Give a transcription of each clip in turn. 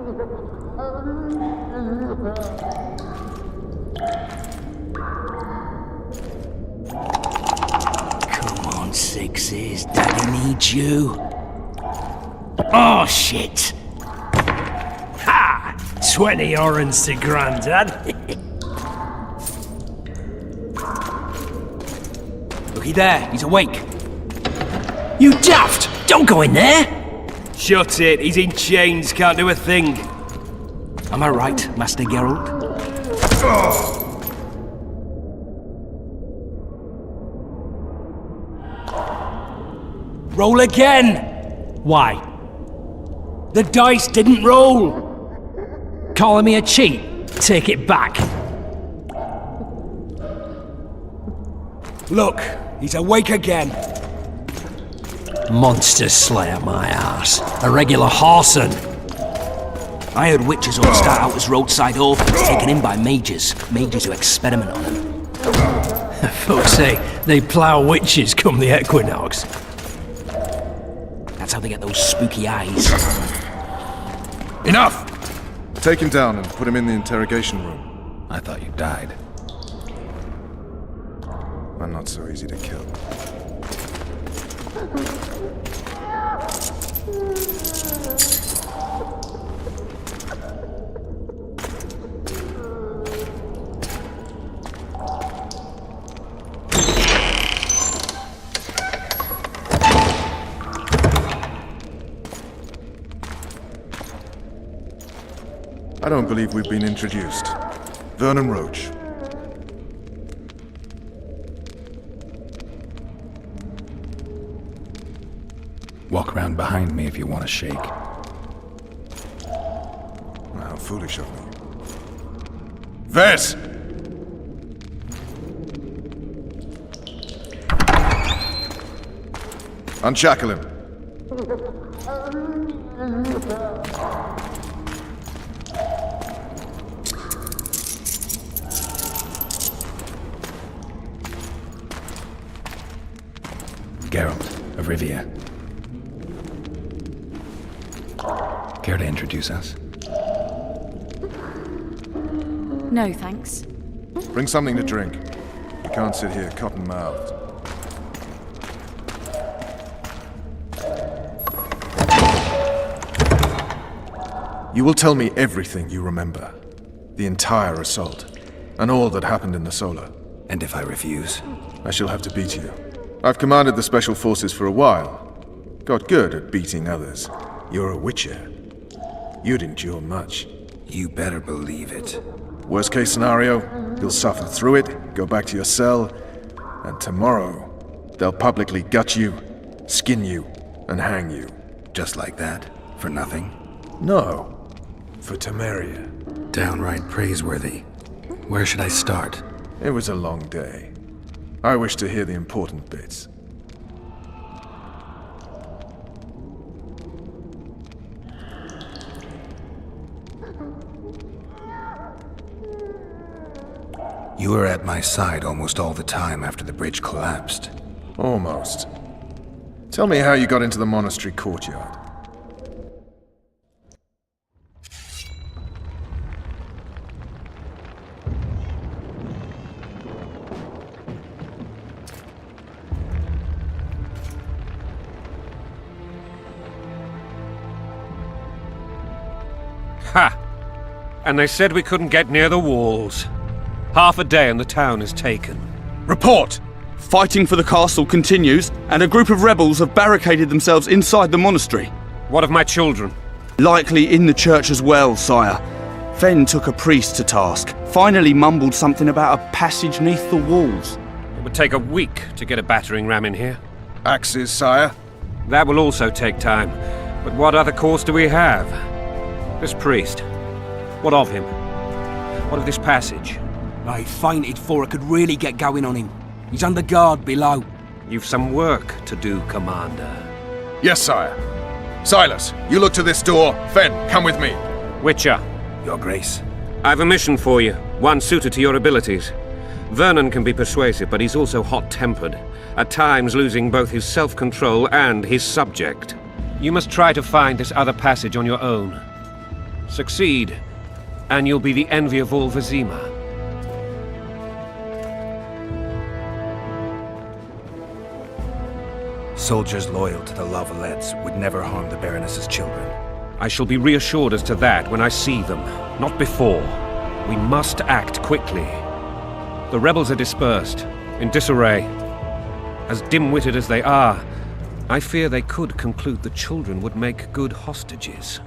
Come on, Sixes. Daddy needs you. Oh, shit. Ha! 20 orange to Grandad. Looky there, he's awake. You daft! Don't go in there! Shut it, he's in chains, can't do a thing. Am I right, Master Geralt? Roll again! Why? The dice didn't roll! Calling me a cheat? Take it back. Look, he's awake again. Monster Slayer, my ass. A regular horson. I heard witches all start out as roadside orphans taken in by mages. Mages who experiment on them. Folks say they plough witches come the equinox. That's how they get those spooky eyes. Enough! Take him down and put him in the interrogation room. I thought you died. I'm not so easy to kill. I don't believe we've been introduced. Vernon Roach. Walk around behind me if you want to shake. How foolish of me. Vess! Unshackle him. Geralt of Rivia. Care to introduce us? No, thanks. Bring something to drink. You can't sit here cotton-mouthed. You will tell me everything you remember. The entire assault. And all that happened in the Solar. And if I refuse? I shall have to beat you. I've commanded the Special Forces for a while. Got good at beating others. You're a witcher. You'd endure much. You better believe it. Worst case scenario, you'll suffer through it, go back to your cell, and tomorrow, they'll publicly gut you, skin you, and hang you. Just like that? For nothing? No. For Temeria. Downright praiseworthy. Where should I start? It was a long day. I wish to hear the important bits. You were at my side almost all the time after the bridge collapsed. Almost. Tell me how you got into the monastery courtyard. Ha! And they said we couldn't get near the walls. Half a day and the town is taken. Report! Fighting for the castle continues, and a group of rebels have barricaded themselves inside the monastery. What of my children? Likely in the church as well, sire. Fen took a priest to task, finally mumbled something about a passage neath the walls. It would take a week to get a battering ram in here. Axes, sire? That will also take time. But what other course do we have? This priest. What of him? What of this passage? I fainted before I could really get going on him. He's under guard below. You've some work to do, Commander. Yes, sire. Silas, you look to this door. Fen, come with me. Witcher. Your Grace. I've a mission for you, one suited to your abilities. Vernon can be persuasive, but he's also hot-tempered, at times losing both his self-control and his subject. You must try to find this other passage on your own. Succeed, and you'll be the envy of all Vizima. Soldiers loyal to the Lavalettes would never harm the Baroness's children. I shall be reassured as to that when I see them, not before. We must act quickly. The rebels are dispersed, in disarray. As dim-witted as they are, I fear they could conclude the children would make good hostages.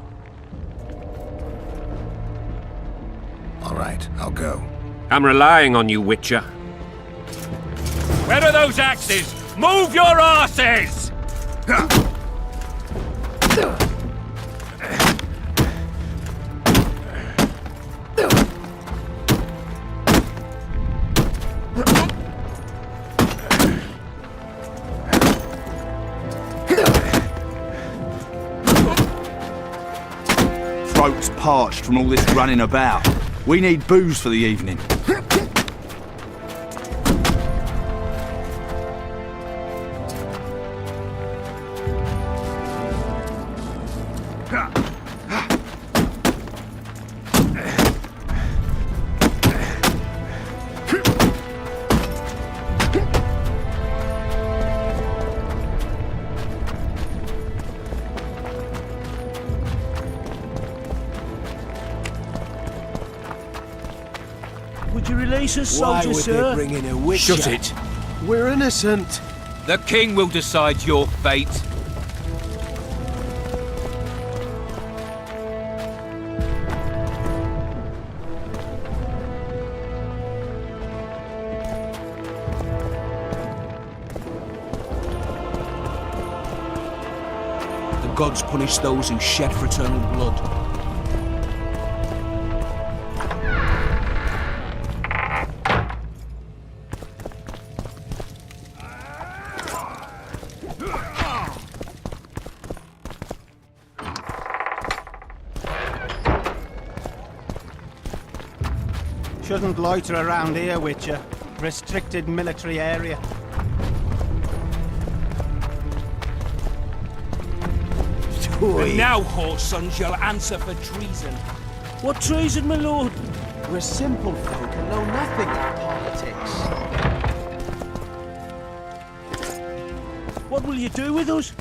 All right, I'll go. I'm relying on you, Witcher. Where are those axes? Move your asses! Throats parched from all this running about. We need booze for the evening. Would you release us, Why soldier, would sir? they bring in a witcher? Shut it. We're innocent. The king will decide your fate. The gods punish those who shed fraternal blood. Shouldn't loiter around here, Witcher. Restricted military area. And now, whoreson, shall answer for treason. What treason, my lord? We're simple folk and know nothing of politics. What will you do with us?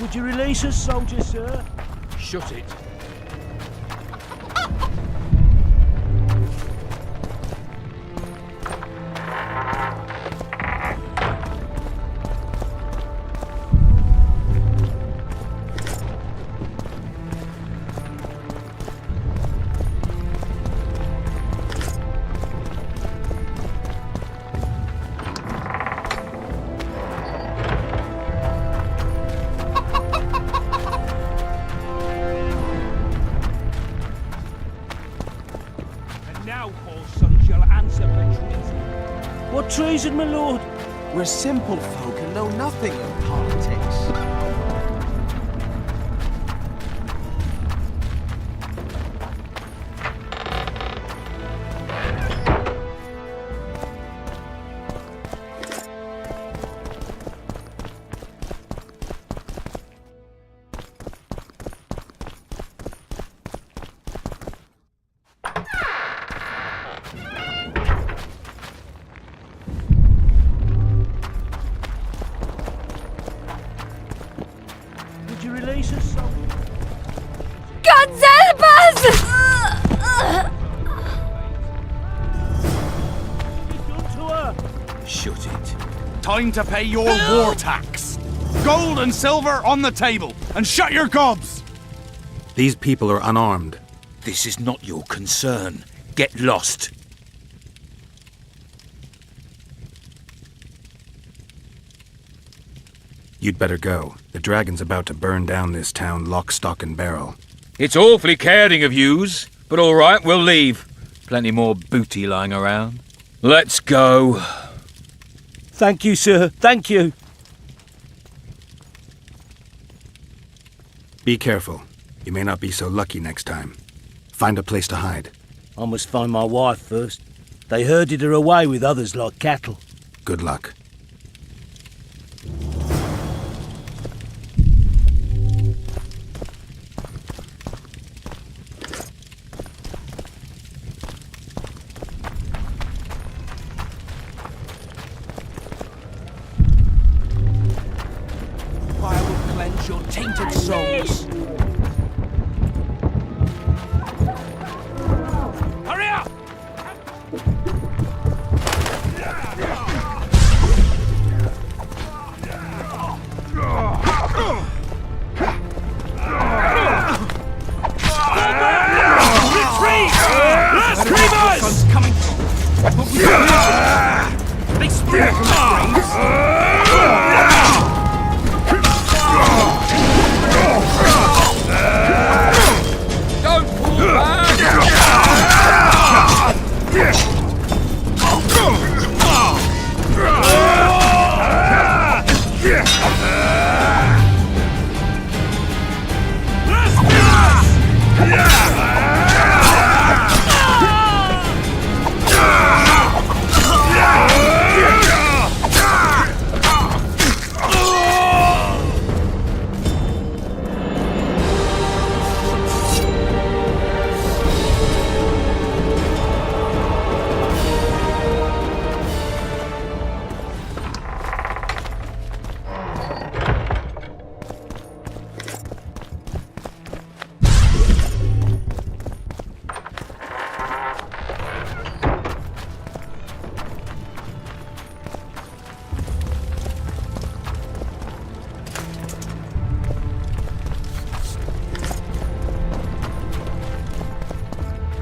Would you release us, soldier, sir? Shut it. What treason, my lord? We're simple folk and know nothing of politics. to release us, so... God help us! Shut it. Time to pay your war tax. Gold and silver on the table, and shut your gobs! These people are unarmed. This is not your concern. Get lost. You'd better go. The dragon's about to burn down this town lock, stock, and barrel. It's awfully caring of yous, but all right, we'll leave. Plenty more booty lying around. Let's go. Thank you, sir. Thank you. Be careful. You may not be so lucky next time. Find a place to hide. I must find my wife first. They herded her away with others like cattle. Good luck. Fire will cleanse your tainted souls. Hurry up! Retreat! Last creepers! Coming from. They spring from the graves.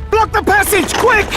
Block the passage, quick!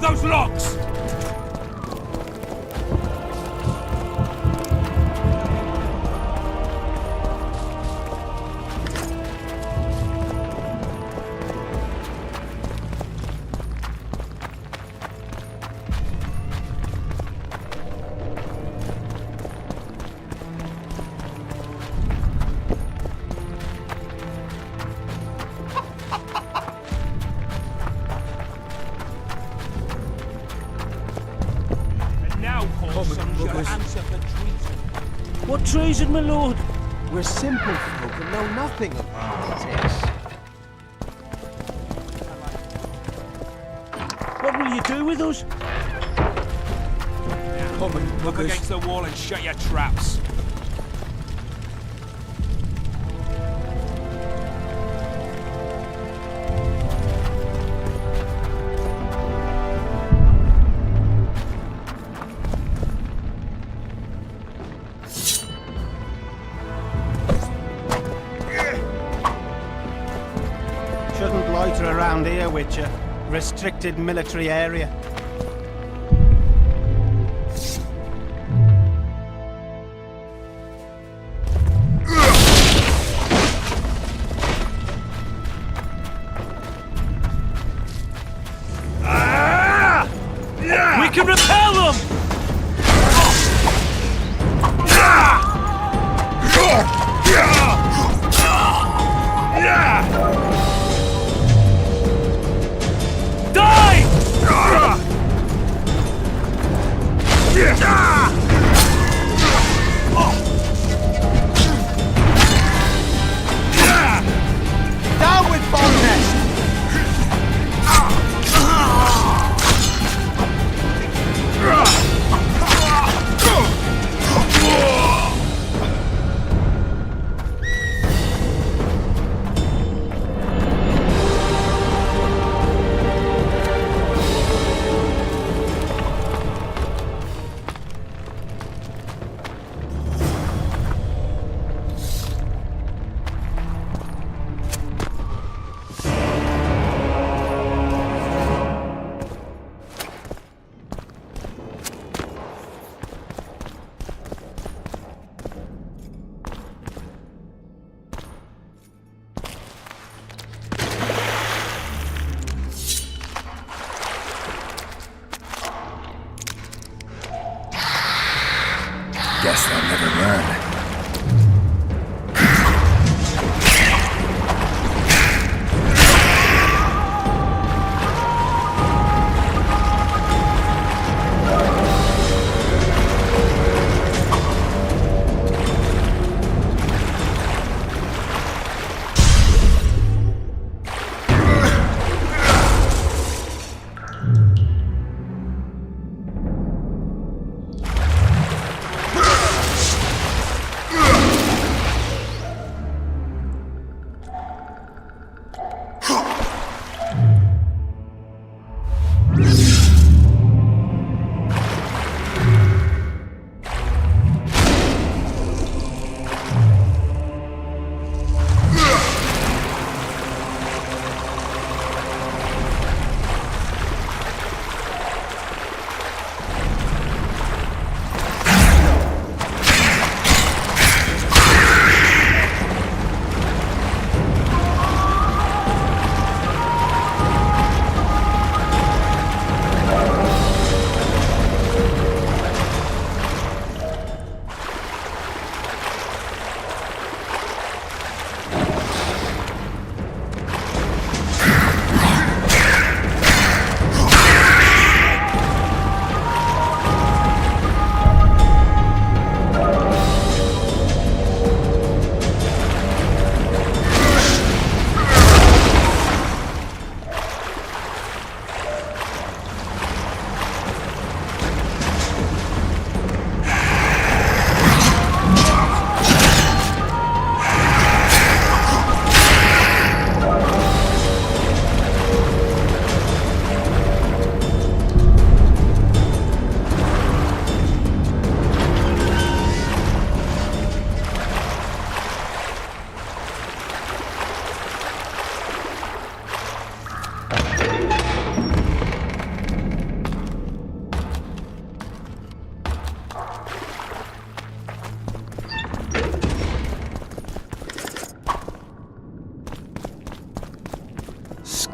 those locks! What treason, my lord? We're simple folk and know nothing of politics. What will you do with us? Up against the wall and shut your traps. Shouldn't loiter around here, Witcher. Restricted military area. We can repel them! Down with Bombnest! Guess they'll never learn.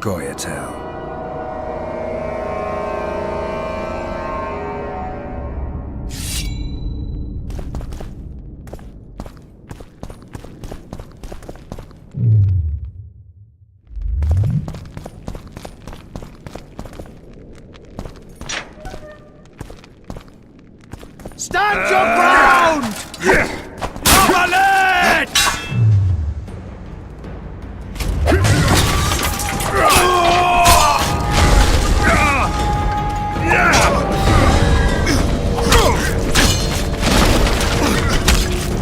Goyatel. Stand your ground!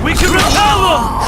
We can repel them!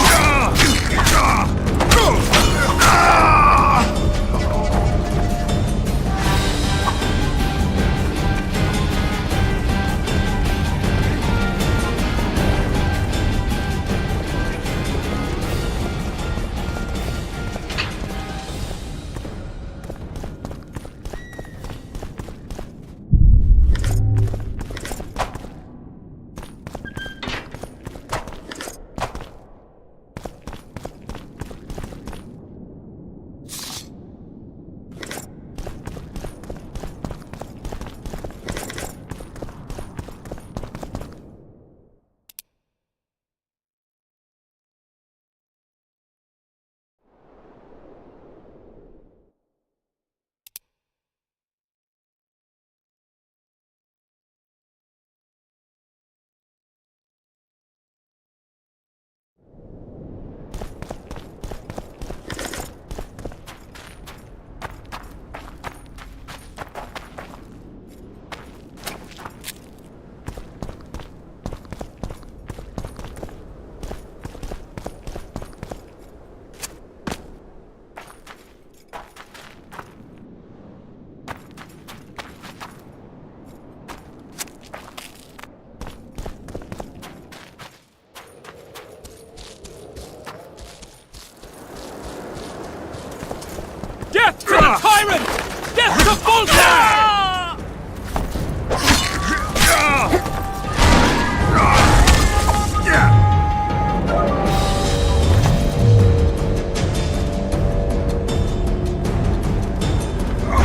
Death to the tyrant! Death to Voltaire!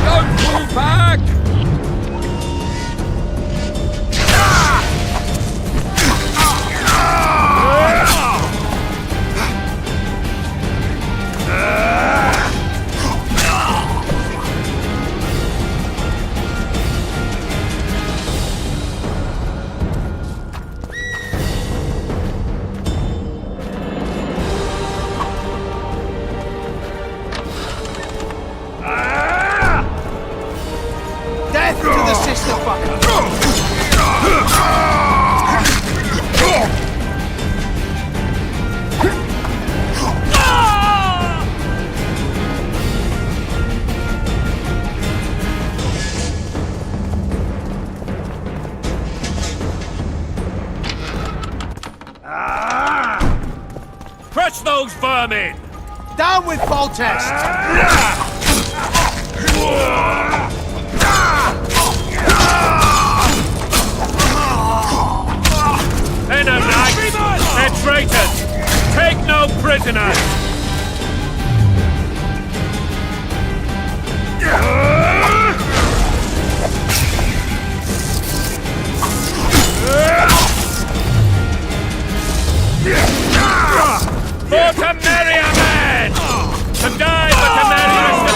Don't move back! Death to the sister fucker! Crush those vermin! Down with Foltest! Eneba knights! They're traitors! Take no prisoners! For Temeria, man! To die for Temeria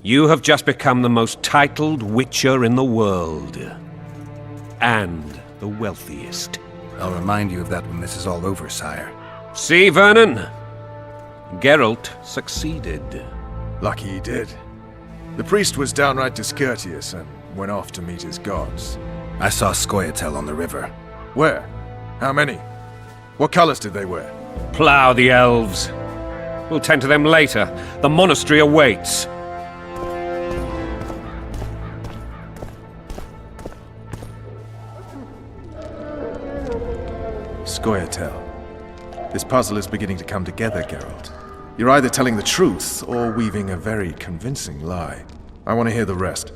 You have just become the most titled witcher in the world. And the wealthiest. I'll remind you of that when this is all over, sire. See, Vernon? Geralt succeeded. Lucky he did. The priest was downright discourteous and went off to meet his gods. I saw Scoia'tael on the river. Where? How many? What colors did they wear? Plough the elves. We'll tend to them later. The monastery awaits. Scoia'tael. This puzzle is beginning to come together, Geralt. You're either telling the truth or weaving a very convincing lie. I want to hear the rest.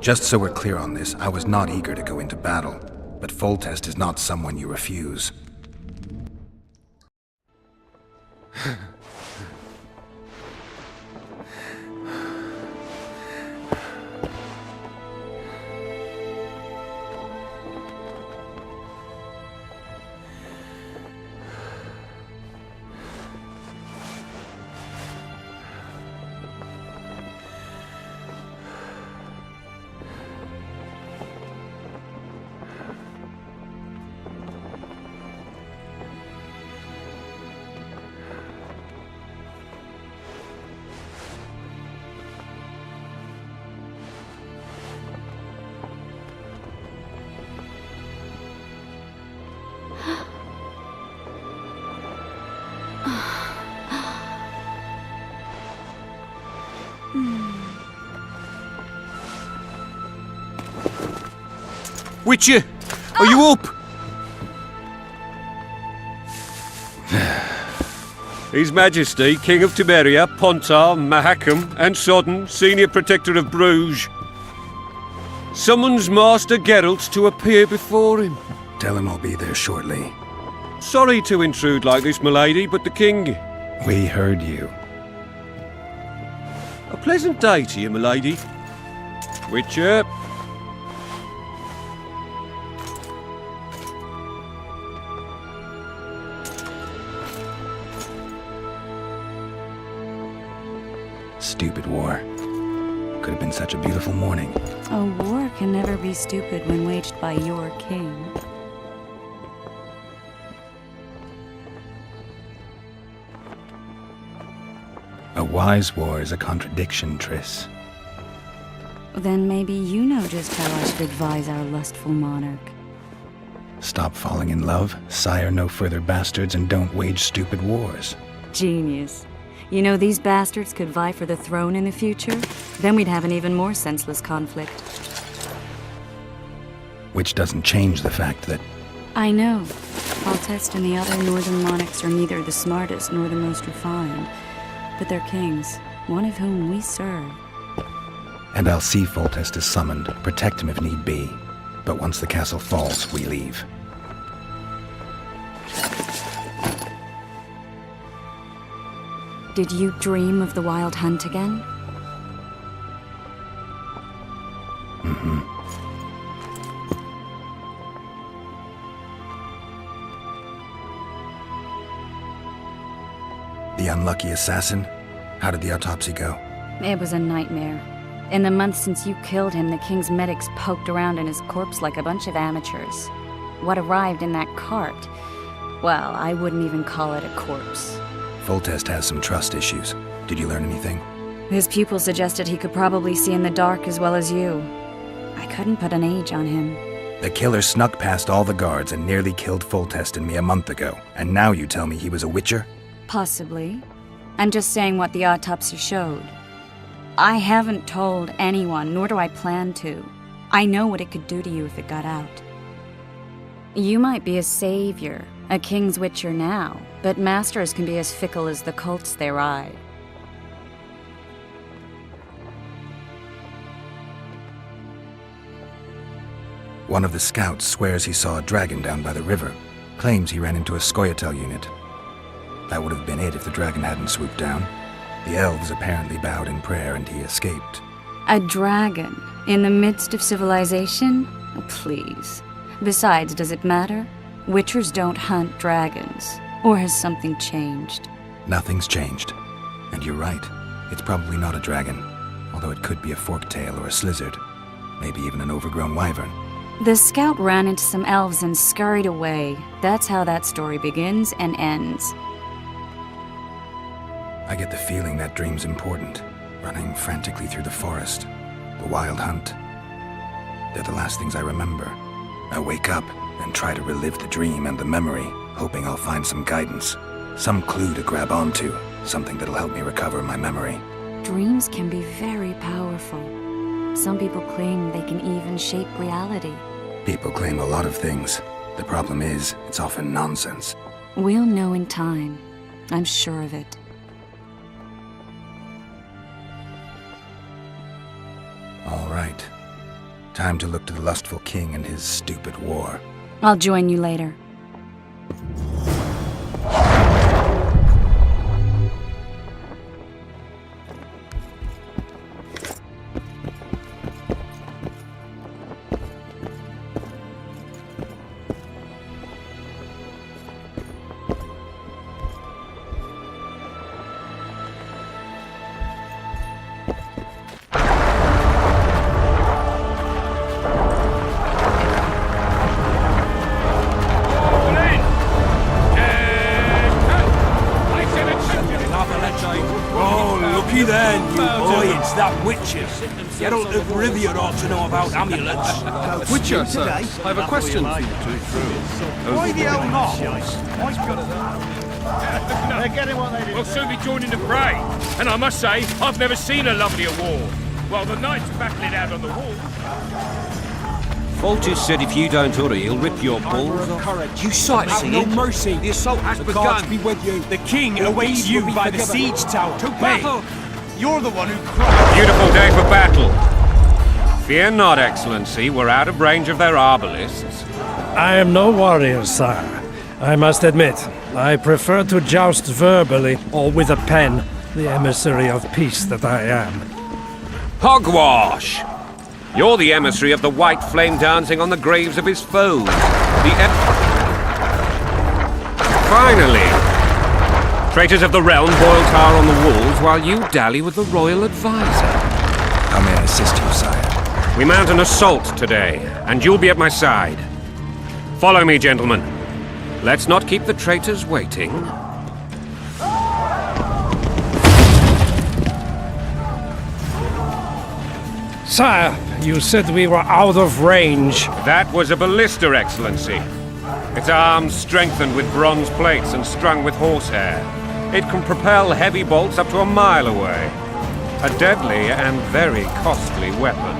Just so we're clear on this, I was not eager to go into battle, but Foltest is not someone you refuse. Witcher, are you up? His Majesty, King of Temeria, Pontar, Mahakam, and Sodden, Senior Protector of Bruges, summons Master Geralt to appear before him. Tell him I'll be there shortly. Sorry to intrude like this, milady, but the King... We heard you. A pleasant day to you, milady. Witcher... Stupid war. Could have been such a beautiful morning. A war can never be stupid when waged by your king. A wise war is a contradiction, Triss. Then maybe you know just how I should advise our lustful monarch. Stop falling in love, sire no further bastards, and don't wage stupid wars. Genius. You know, these bastards could vie for the throne in the future? Then we'd have an even more senseless conflict. Which doesn't change the fact that... I know. Foltest and the other northern monarchs are neither the smartest nor the most refined. But they're kings, one of whom we serve. And I'll see Foltest is summoned, protect him if need be. But once the castle falls, we leave. Did you dream of the wild hunt again? Mm-hmm. The unlucky assassin? How did the autopsy go? It was a nightmare. In the months since you killed him, the king's medics poked around in his corpse like a bunch of amateurs. What arrived in that cart? Well, I wouldn't even call it a corpse. Foltest has some trust issues. Did you learn anything? His pupil suggested he could probably see in the dark as well as you. I couldn't put an age on him. The killer snuck past all the guards and nearly killed Foltest and me a month ago. And now you tell me he was a witcher? Possibly. I'm just saying what the autopsy showed. I haven't told anyone, nor do I plan to. I know what it could do to you if it got out. You might be a savior, a king's witcher now, but masters can be as fickle as the colts they ride. One of the scouts swears he saw a dragon down by the river. Claims he ran into a Scoia'tael unit. That would have been it if the dragon hadn't swooped down. The elves apparently bowed in prayer and he escaped. A dragon? In the midst of civilization? Oh, please. Besides, does it matter? Witchers don't hunt dragons. Or has something changed? Nothing's changed. And you're right. It's probably not a dragon, although it could be a forktail or a slizzard. Maybe even an overgrown wyvern. The scout ran into some elves and scurried away. That's how that story begins and ends. I get the feeling that dream's important. Running frantically through the forest. The wild hunt. They're the last things I remember. I wake up and try to relive the dream and the memory, hoping I'll find some guidance. Some clue to grab onto. Something that'll help me recover my memory. Dreams can be very powerful. Some people claim they can even shape reality. People claim a lot of things. The problem is, it's often nonsense. We'll know in time. I'm sure of it. All right. Time to look to the lustful king and his stupid war. I'll join you later. You don't live Rivia ought to know about amulets. Witcher, sir, I have a question for you. Why the hell not? They're getting what they do. We'll soon be joining the fray. And I must say, I've never seen a lovelier war. While the knights battle it out on the wall. Foltest said if you don't hurry, he'll rip your balls off. You sightseeing? No mercy. The assault has begun. Be with you. The king awaits you by the siege tower. To battle! You're the one who cried. Beautiful day for battle. Fear not, Excellency. We're out of range of their arbalists. I am no warrior, sire. I must admit, I prefer to joust verbally or with a pen, the emissary of peace that I am. Hogwash! You're the emissary of the white flame dancing on the graves of his foes. Finally! Traitors of the realm boil tar on the walls while you dally with the royal advisor. How may I assist you, sire? We mount an assault today, and you'll be at my side. Follow me, gentlemen. Let's not keep the traitors waiting. Sire, you said we were out of range. That was a ballista, Excellency. Its arms strengthened with bronze plates and strung with horsehair. It can propel heavy bolts up to a mile away. A deadly and very costly weapon.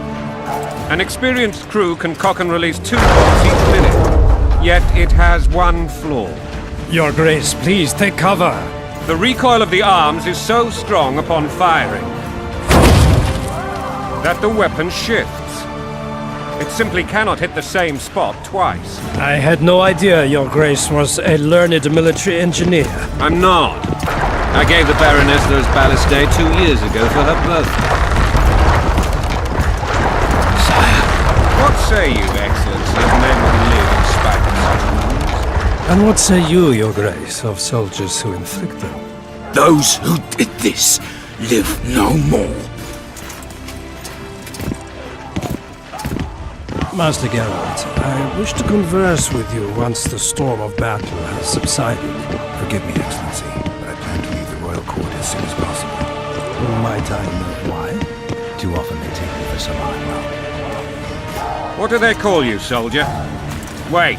An experienced crew can cock and release 2 bolts each minute. Yet it has one flaw. Your Grace, please take cover. The recoil of the arms is so strong upon firing that the weapon shifts. It simply cannot hit the same spot twice. I had no idea Your Grace was a learned military engineer. I'm not. I gave the Baroness those ballistae 2 years ago for her birthday. Sire, what say you, Excellency, of men who live in spite of such wounds? And what say you, Your Grace, of soldiers who inflict them? Those who did this live no more. Master Geralt, I wish to converse with you once the storm of battle has subsided. Forgive me, Excellency, but I plan to leave the royal court as soon as possible. Might I know why? Too often they take me for someone I'm not. What do they call you, soldier? Wait.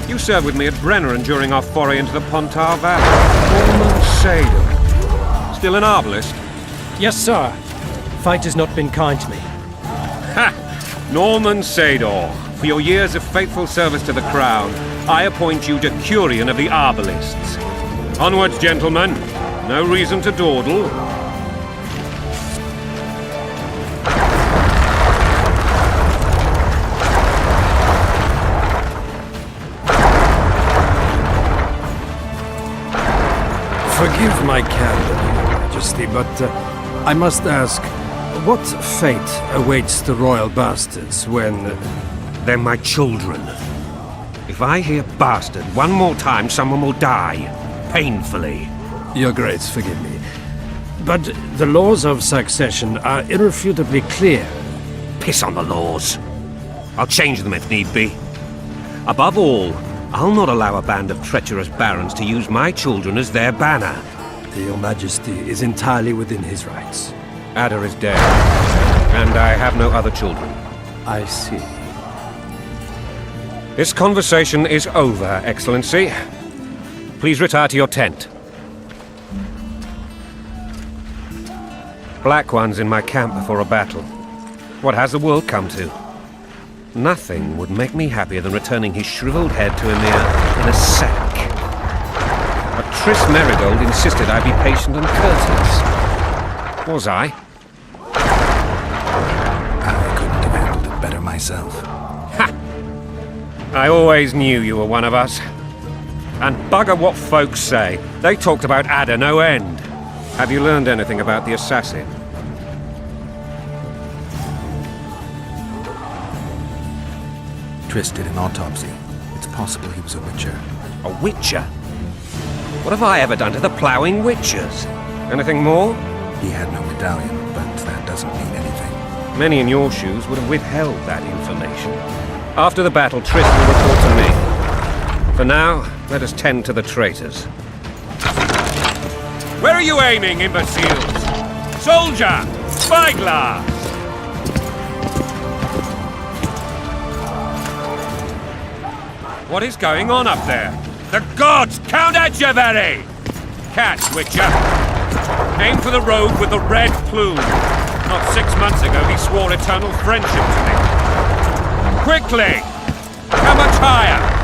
You served with me at Brenneran during our foray into the Pontar Valley. Norman Sador. Still an arbalist? Yes, sir. Fight has not been kind to me. Ha! Norman Sador, for your years of faithful service to the crown, I appoint you Decurion of the Arbalists. Onwards, gentlemen. No reason to dawdle. Forgive my candor, Your Majesty, but I must ask, what fate awaits the royal bastards when... They're my children. If I hear bastard one more time, someone will die. Painfully. Your Grace, forgive me. But the laws of succession are irrefutably clear. Piss on the laws. I'll change them if need be. Above all, I'll not allow a band of treacherous barons to use my children as their banner. Your Majesty is entirely within his rights. Ada is dead, and I have no other children. I see. This conversation is over, Excellency. Please retire to your tent. Black One's in my camp before a battle. What has the world come to? Nothing would make me happier than returning his shriveled head to Emir in a sack. But Triss Merigold insisted I be patient and courteous. Was I? I couldn't have handled it better myself. Ha! I always knew you were one of us. And bugger what folks say. They talked about Ada no end. Have you learned anything about the assassin? Triss did an autopsy. It's possible he was a witcher. A witcher? What have I ever done to the ploughing witchers? Anything more? He had no medallion, but that doesn't mean anything. Many in your shoes would have withheld that information. After the battle, Triss will report to me. For now, let us tend to the traitors. Where are you aiming, imbeciles? Soldier! Spyglass! What is going on up there? The gods! Count Etcheverry! Catch, Witcher! Aim for the rogue with the red plume. Not 6 months ago he swore eternal friendship to me. Quickly! How much higher?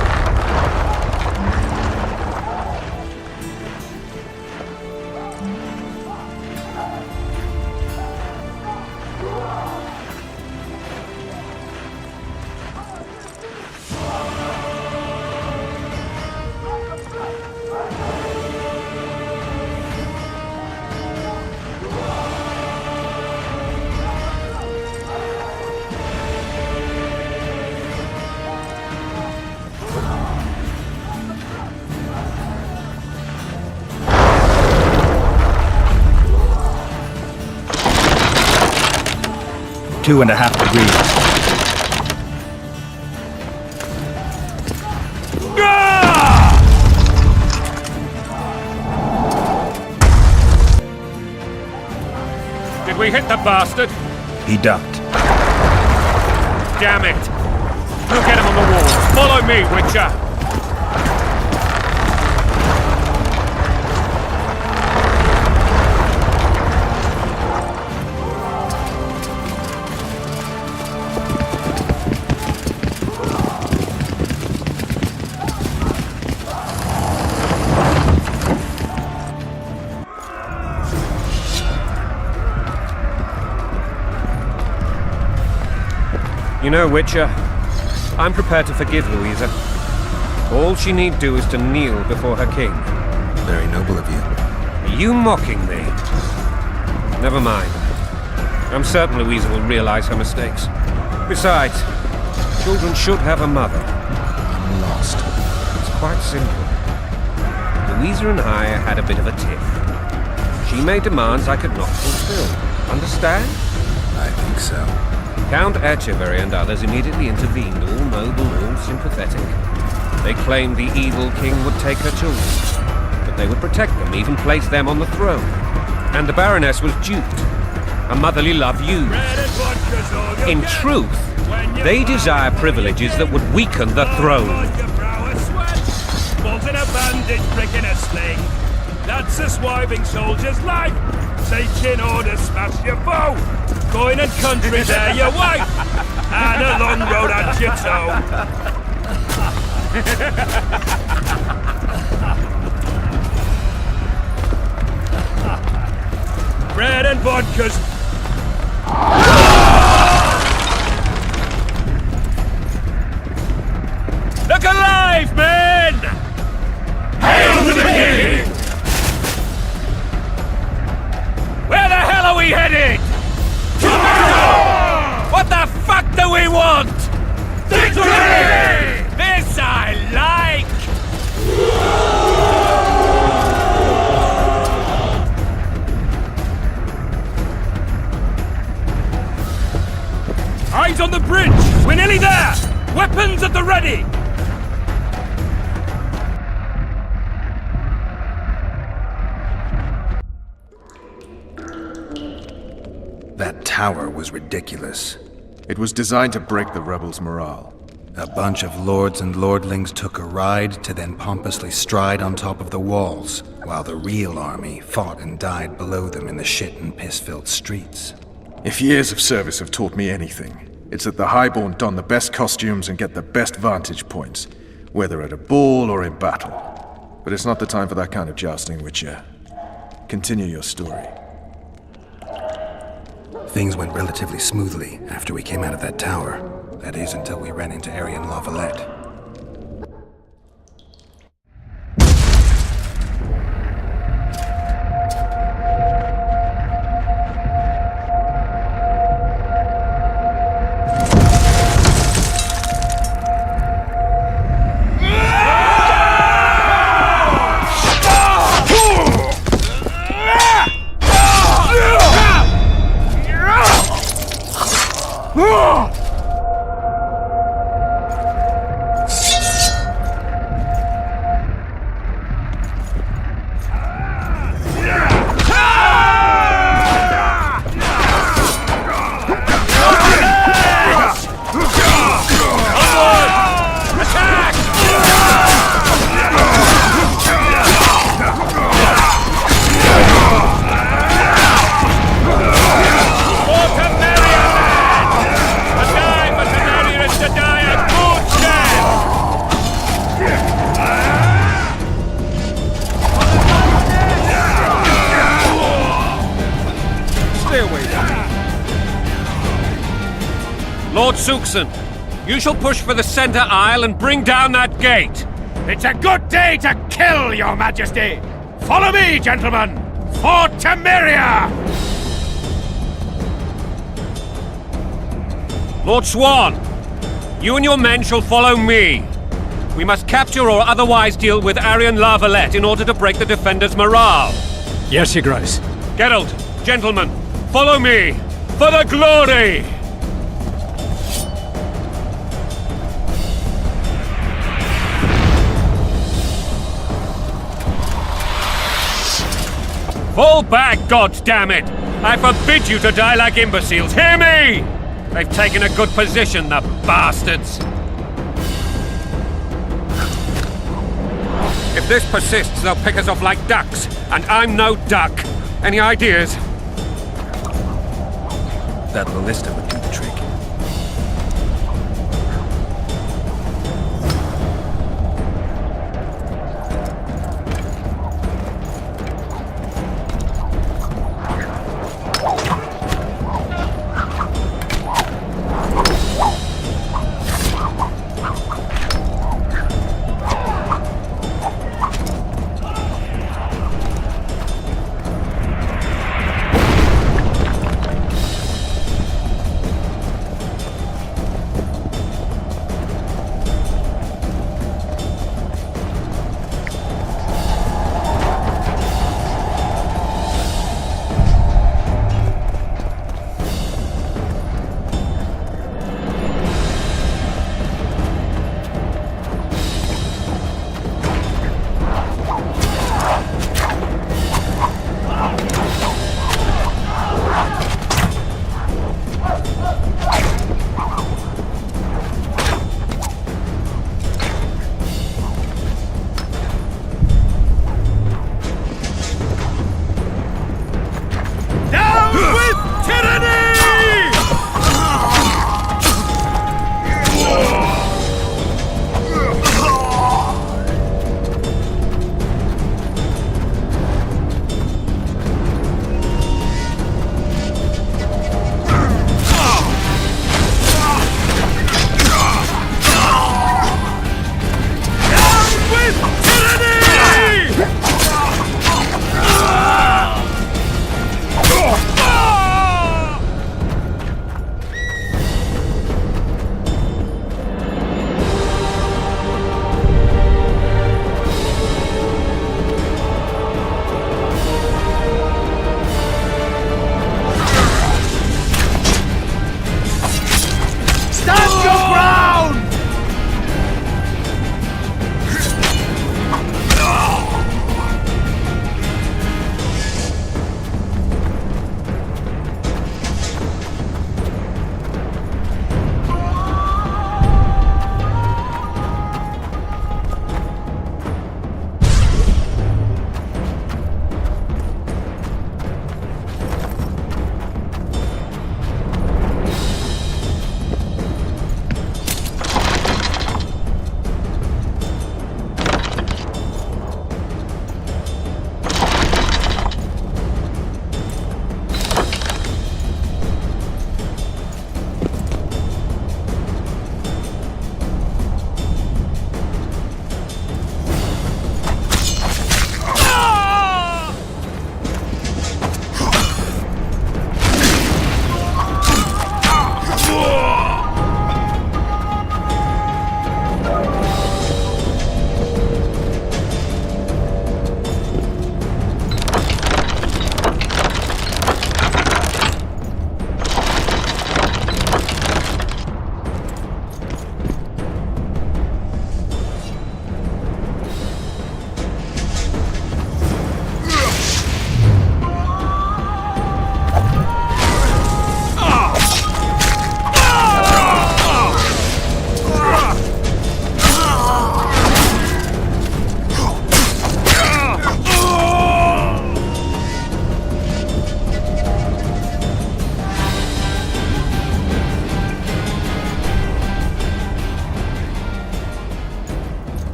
Two and a half degrees. Did we hit the bastard? He ducked. Damn it! We'll get him on the wall. Follow me, Witcher! You know, Witcher, I'm prepared to forgive Louisa. All she need do is to kneel before her king. Very noble of you. Are you mocking me? Never mind. I'm certain Louisa will realize her mistakes. Besides, children should have a mother. I'm lost. It's quite simple. Louisa and I had a bit of a tiff. She made demands I could not fulfill. Understand? I think so. Count Etcheverry and others immediately intervened, all noble, all sympathetic. They claimed the evil king would take her children, but they would protect them, even place them on the throne. And the Baroness was duped. A motherly love used. In truth, they desire privileges that would weaken the throne. Balls in a bandage, brick in a sling. That's a swiving soldier's life. Taking orders, smash your foe. Coin and country, there your wife. And a long road at your toe. Bread and vodkas. Look alive, men! Hail to the king! Where the hell are we headed? Tomorrow! What the fuck do we want? Victory! This I like! Everybody there! Weapons at the ready! That tower was ridiculous. It was designed to break the rebels' morale. A bunch of lords and lordlings took a ride to then pompously stride on top of the walls, while the real army fought and died below them in the shit and piss-filled streets. If years of service have taught me anything, it's that the Highborn don the best costumes and get the best vantage points, whether at a ball or in battle. But it's not the time for that kind of jousting, Witcher. Continue your story. Things went relatively smoothly after we came out of that tower. That is, until we ran into Aryan Lavalette. Lord Suxon, you shall push for the center aisle and bring down that gate. It's a good day to kill, your majesty! Follow me, gentlemen! For Temeria! Lord Swan, you and your men shall follow me. We must capture or otherwise deal with Aryan Lavalette in order to break the defenders' morale. Yes, Your Grace. Geralt, gentlemen, follow me! For the glory! Fall back, goddammit! I forbid you to die like imbeciles, hear me! They've taken a good position, the bastards! If this persists, they'll pick us off like ducks, and I'm no duck. Any ideas? That ballista would do the trick.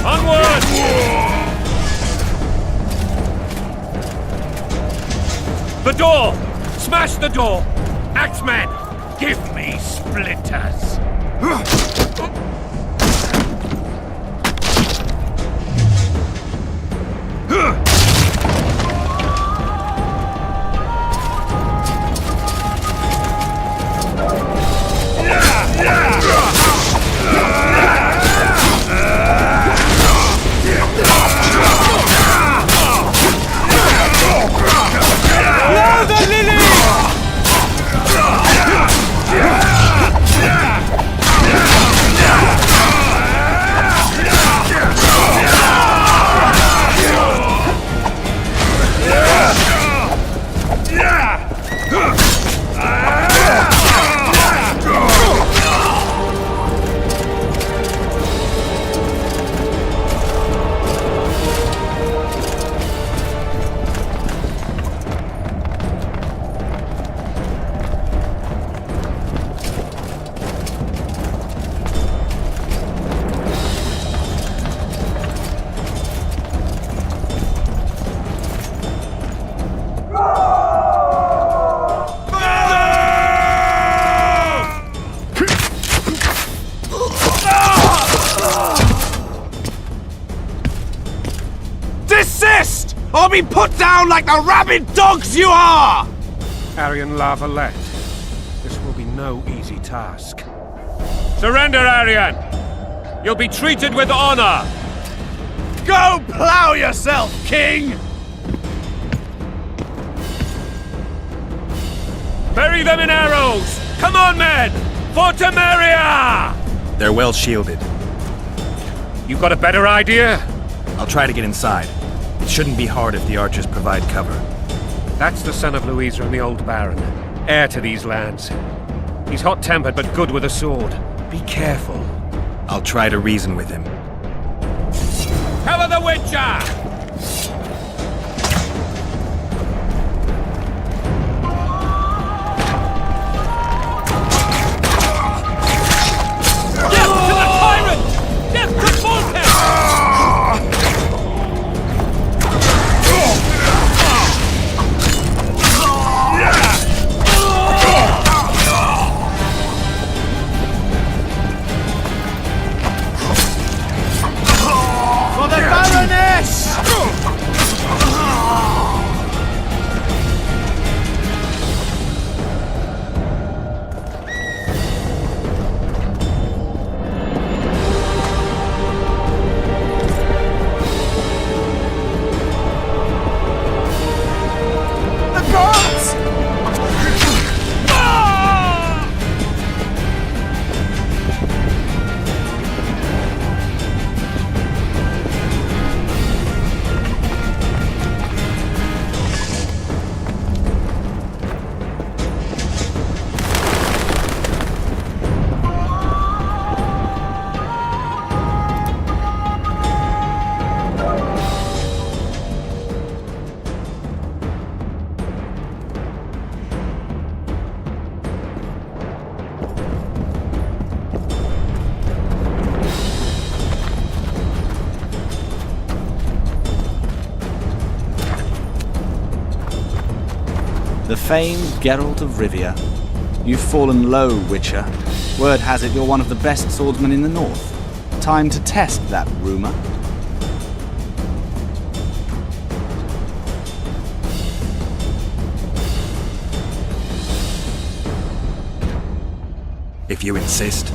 Onward! The door! Smash the door! Axeman, give me splinters! Desist! Or be put down like the rabid dogs you are! Aryan Lavalette, this will be no easy task. Surrender, Aryan! You'll be treated with honor! Go plow yourself, king! Bury them in arrows! Come on, men! For Temeria! They're well shielded. You got a better idea? I'll try to get inside. It shouldn't be hard if the archers provide cover. That's the son of Louisa and the old Baron, heir to these lands. He's hot-tempered but good with a sword. Be careful. I'll try to reason with him. Cover the Witcher! The famed Geralt of Rivia. You've fallen low, Witcher. Word has it you're one of the best swordsmen in the north. Time to test that rumor. If you insist.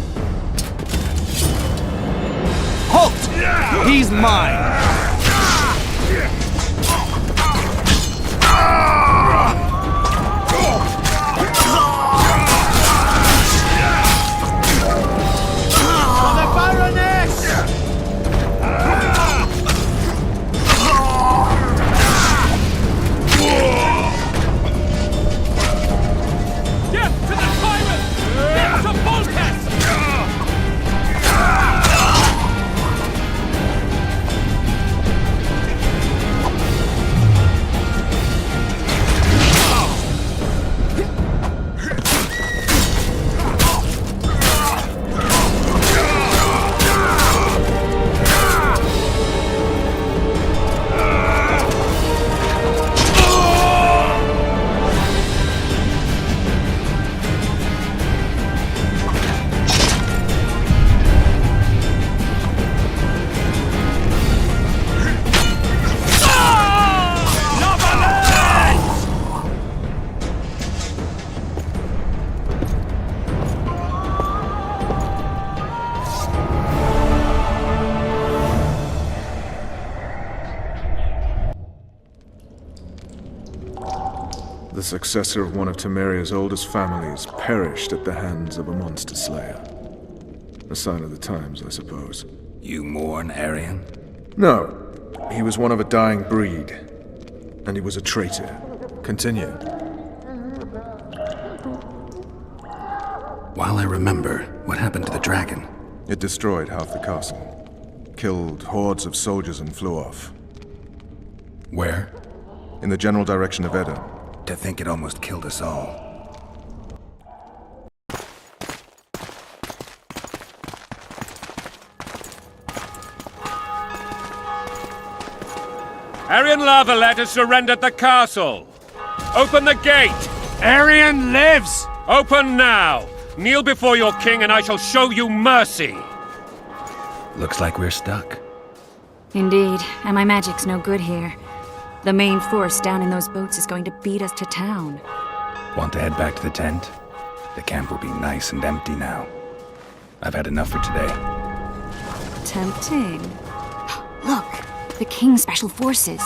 Halt! He's mine! The successor of one of Temeria's oldest families perished at the hands of a monster slayer. A sign of the times, I suppose. You mourn Arian? No. He was one of a dying breed. And he was a traitor. Continue. While I remember, what happened to the dragon? It destroyed half the castle. Killed hordes of soldiers and flew off. Where? In the general direction of Edom. To think it almost killed us all. Arian Lavalet has surrendered the castle. Open the gate. Arian lives! Open now. Kneel before your king and I shall show you mercy. Looks like we're stuck. Indeed, and my magic's no good here. The main force down in those boats is going to beat us to town. Want to head back to the tent? The camp will be nice and empty now. I've had enough for today. Tempting. Look, the King's Special Forces.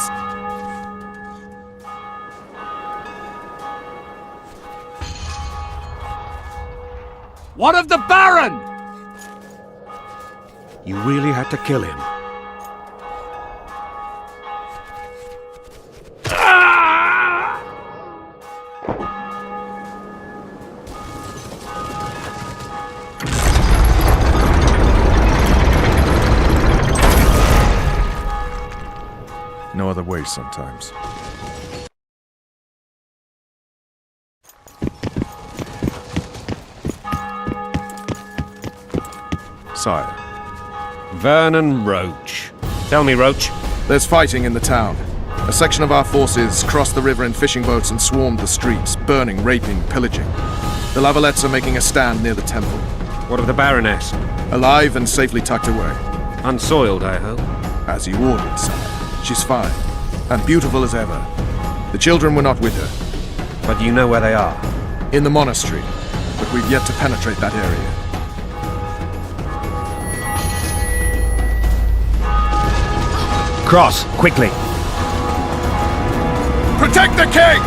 What of the Baron? You really had to kill him. No other way sometimes. Sire. Vernon Roach. Tell me, Roach. There's fighting in the town. A section of our forces crossed the river in fishing boats and swarmed the streets, burning, raping, pillaging. The Lavalets are making a stand near the temple. What of the Baroness? Alive and safely tucked away. Unsoiled, I hope. As you ordered, sire. She's fine. And beautiful as ever. The children were not with her. But you know where they are? In the monastery. But we've yet to penetrate that area. Cross, quickly. Protect the king!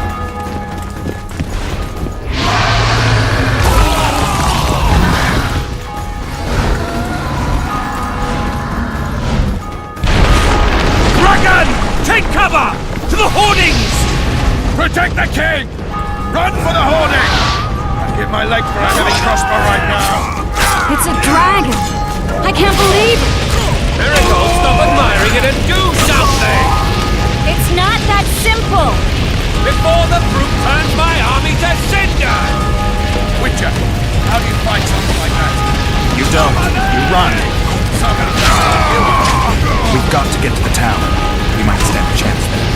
Dragon! Take cover! To the hoardings! Protect the king! Run for the hoarding! I'd give my leg for a heavy crossbow right now. It's a dragon! I can't believe it! Miracle, stop admiring it and do something! It's not that simple! Before the brute turns my army to cinder! Witcher, how do you fight something like that? You don't. You run. We've got to get to the town. We might stand a chance there.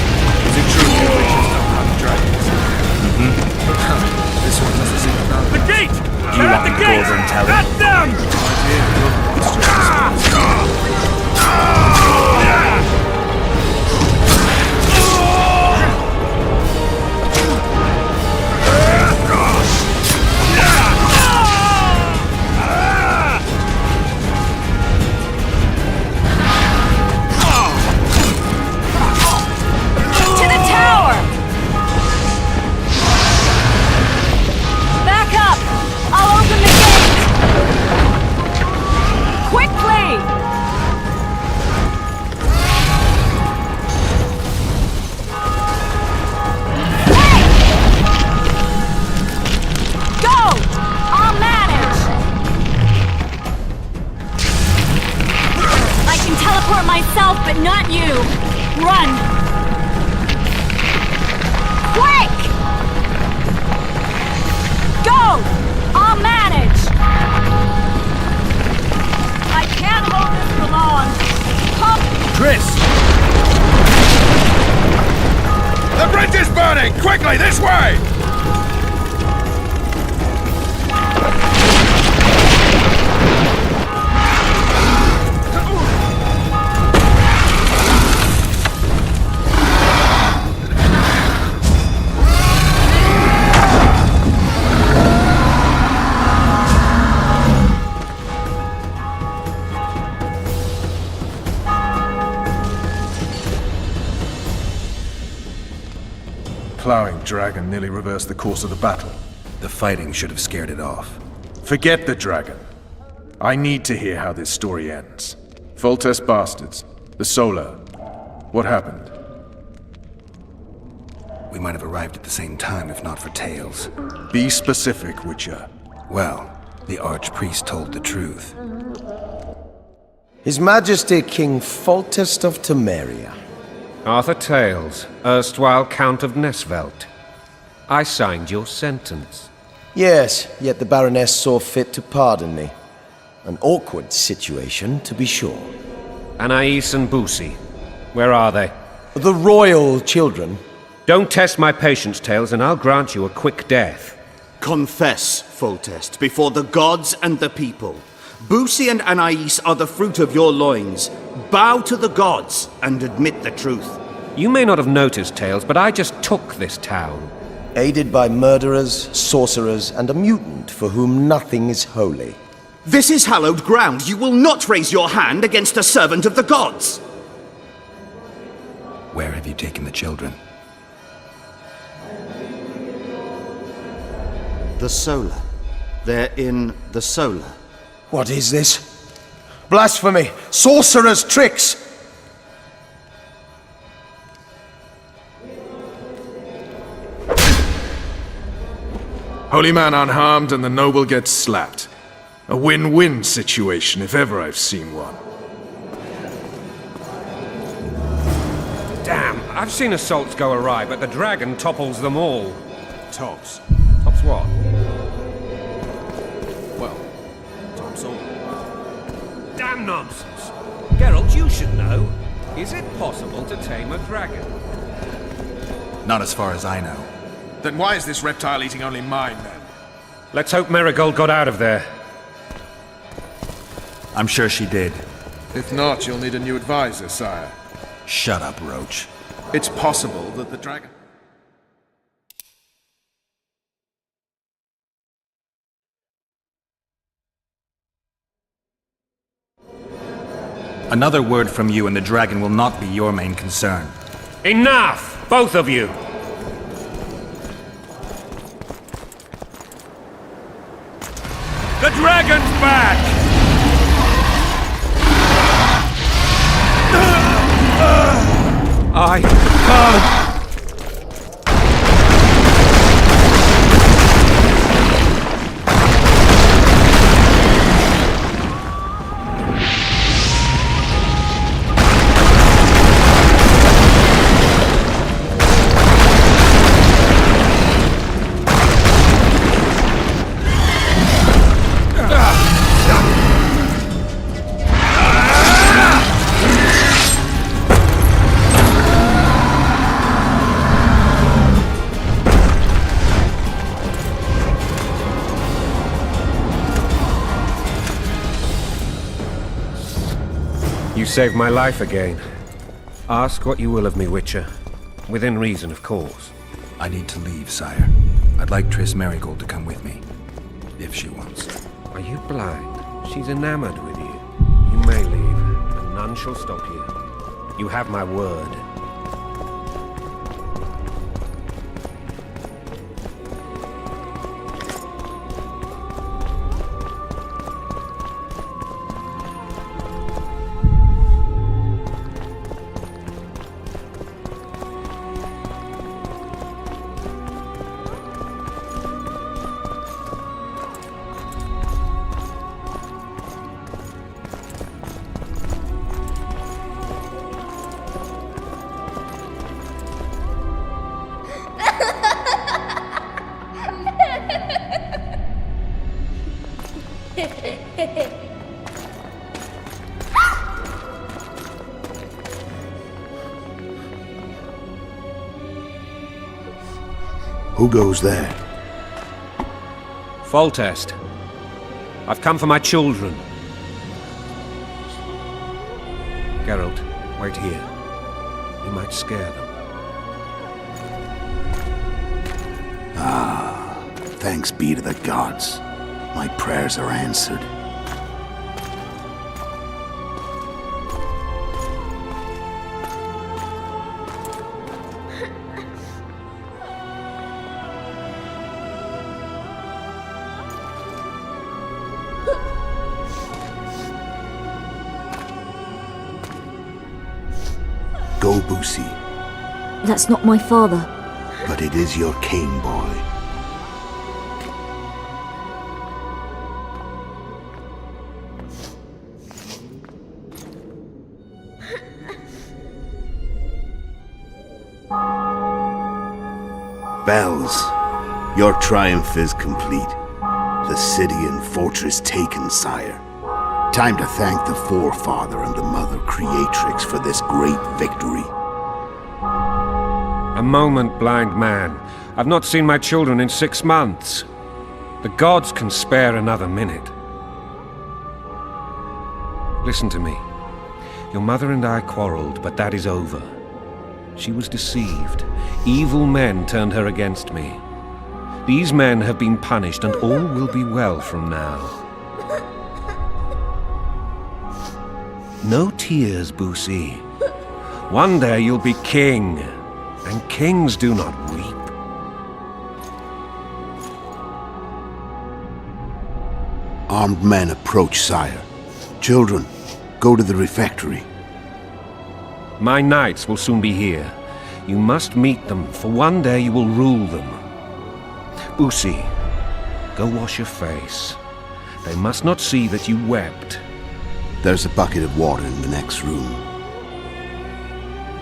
Is it true you witches don't hunt dragons? This one doesn't seem about The gate! You They're at want the me to go gate! over and tell them? At them! To the tower! Back up! I'll open the gate! Quickly! Hey! Go! I'll manage! I can teleport myself, but not you! Run! Quick! Go! I'll manage! I can't hold this for long. Pump! Chris! The bridge is burning! Quickly, this way! plowing dragon nearly reversed the course of the battle. The fighting should have scared it off. Forget the dragon. I need to hear how this story ends. Foltest bastards. The Solar. What happened? We might have arrived at the same time if not for tales. Be specific, Witcher. Well, the Archpriest told the truth. His Majesty King Foltest of Temeria. Arthur Tales, erstwhile Count of Nesvelt. I signed your sentence. Yes, yet the Baroness saw fit to pardon me. An awkward situation, to be sure. Anais and Boosie, where are they? The royal children. Don't test my patience, Tales, and I'll grant you a quick death. Confess, Foltest, before the gods and the people. Boosie and Anais are the fruit of your loins. Bow to the gods and admit the truth. You may not have noticed, Tales, but I just took this town. Aided by murderers, sorcerers, and a mutant for whom nothing is holy. This is hallowed ground. You will not raise your hand against a servant of the gods. Where have you taken the children? The Solar. They're in the Solar. What is this? Blasphemy! Sorcerer's tricks! Holy man unharmed and the noble gets slapped. A win-win situation, if ever I've seen one. Damn, I've seen assaults go awry, but the dragon topples them all. Tops. Tops what? Well, tops all. Damn nonsense! Geralt, you should know. Is it possible to tame a dragon? Not as far as I know. Then why is this reptile eating only mine, then? Let's hope Marigold got out of there. I'm sure she did. If not, you'll need a new advisor, sire. Shut up, Roach. It's possible that the dragon... Another word from you and the dragon will not be your main concern. Enough! Both of you! The dragon's back! I can't! You saved my life again. Ask what you will of me, Witcher. Within reason, of course. I need to leave, sire. I'd like Triss Marigold to come with me. If she wants. Are you blind? She's enamored with you. You may leave, and none shall stop you. You have my word. Who goes there? Foltest. I've come for my children. Geralt, wait here. You might scare them. Thanks be to the gods. My prayers are answered. No, Boosie, That's not my father. but it is your king, boy. Bells, your triumph is complete. The city and fortress taken, sire. Time to thank the forefather and the mother creatrix for this great victory. A moment, blind man. I've not seen my children in 6 months. The gods can spare another minute. Listen to me. Your mother and I quarreled, but that is over. She was deceived. Evil men turned her against me. These men have been punished, and all will be well from now. No tears, Boosie. One day you'll be king, and kings do not weep. Armed men approach, sire. Children, go to the refectory. My knights will soon be here. You must meet them, for one day you will rule them. Boosie, go wash your face. They must not see that you wept. There's a bucket of water in the next room.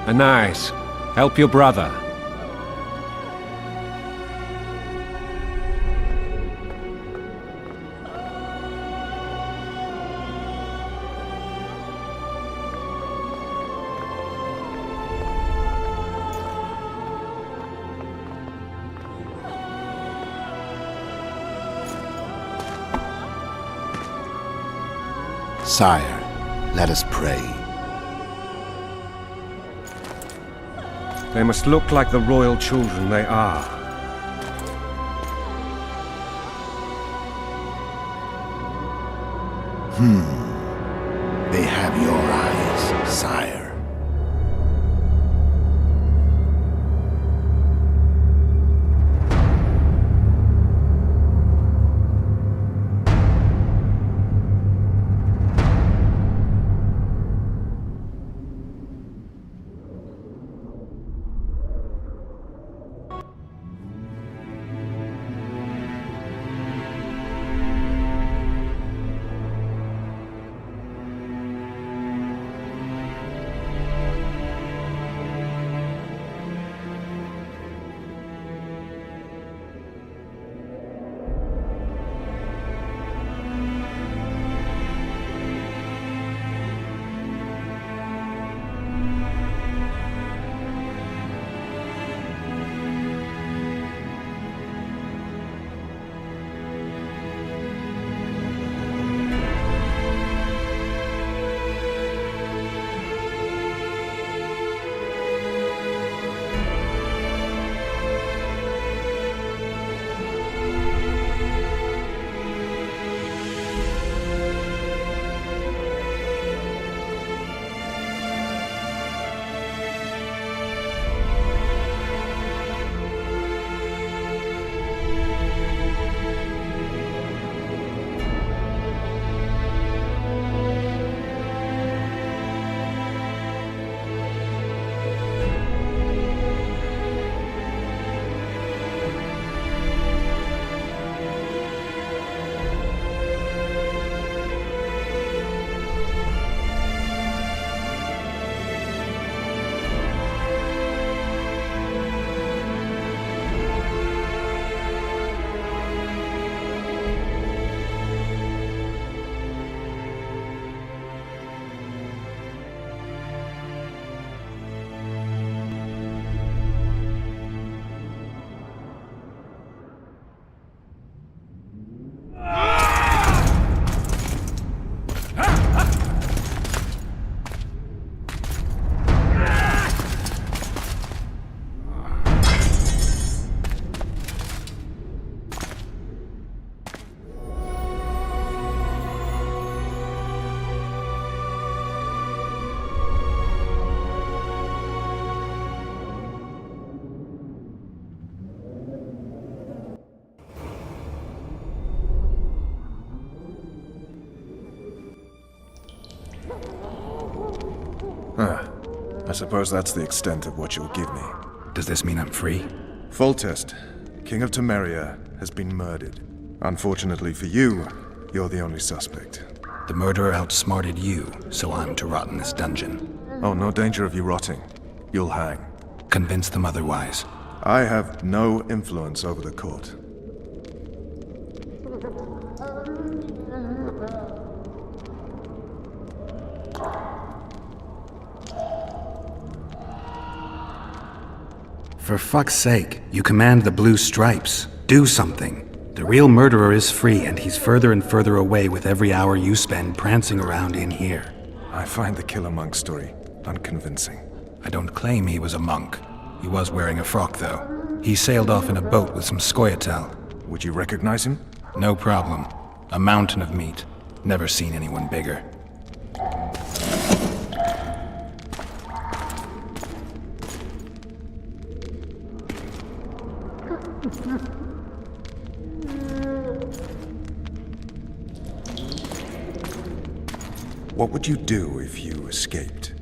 Anais, help your brother. Sire, let us pray. They must look like the royal children they are. They have your eyes, sire. suppose that's the extent of what you'll give me. Does this mean I'm free? Foltest, King of Temeria, has been murdered. Unfortunately for you, you're the only suspect. The murderer outsmarted you, so I'm to rot in this dungeon. Oh, no danger of you rotting. You'll hang. Convince them otherwise. I have no influence over the court. For fuck's sake, you command the blue stripes. Do something. The real murderer is free, and he's further and further away with every hour you spend prancing around in here. I find the Killer Monk story unconvincing. I don't claim he was a monk. He was wearing a frock, though. He sailed off in a boat with some scoia'tael. Would you recognize him? No problem. A mountain of meat. Never seen anyone bigger. What would you do if you escaped?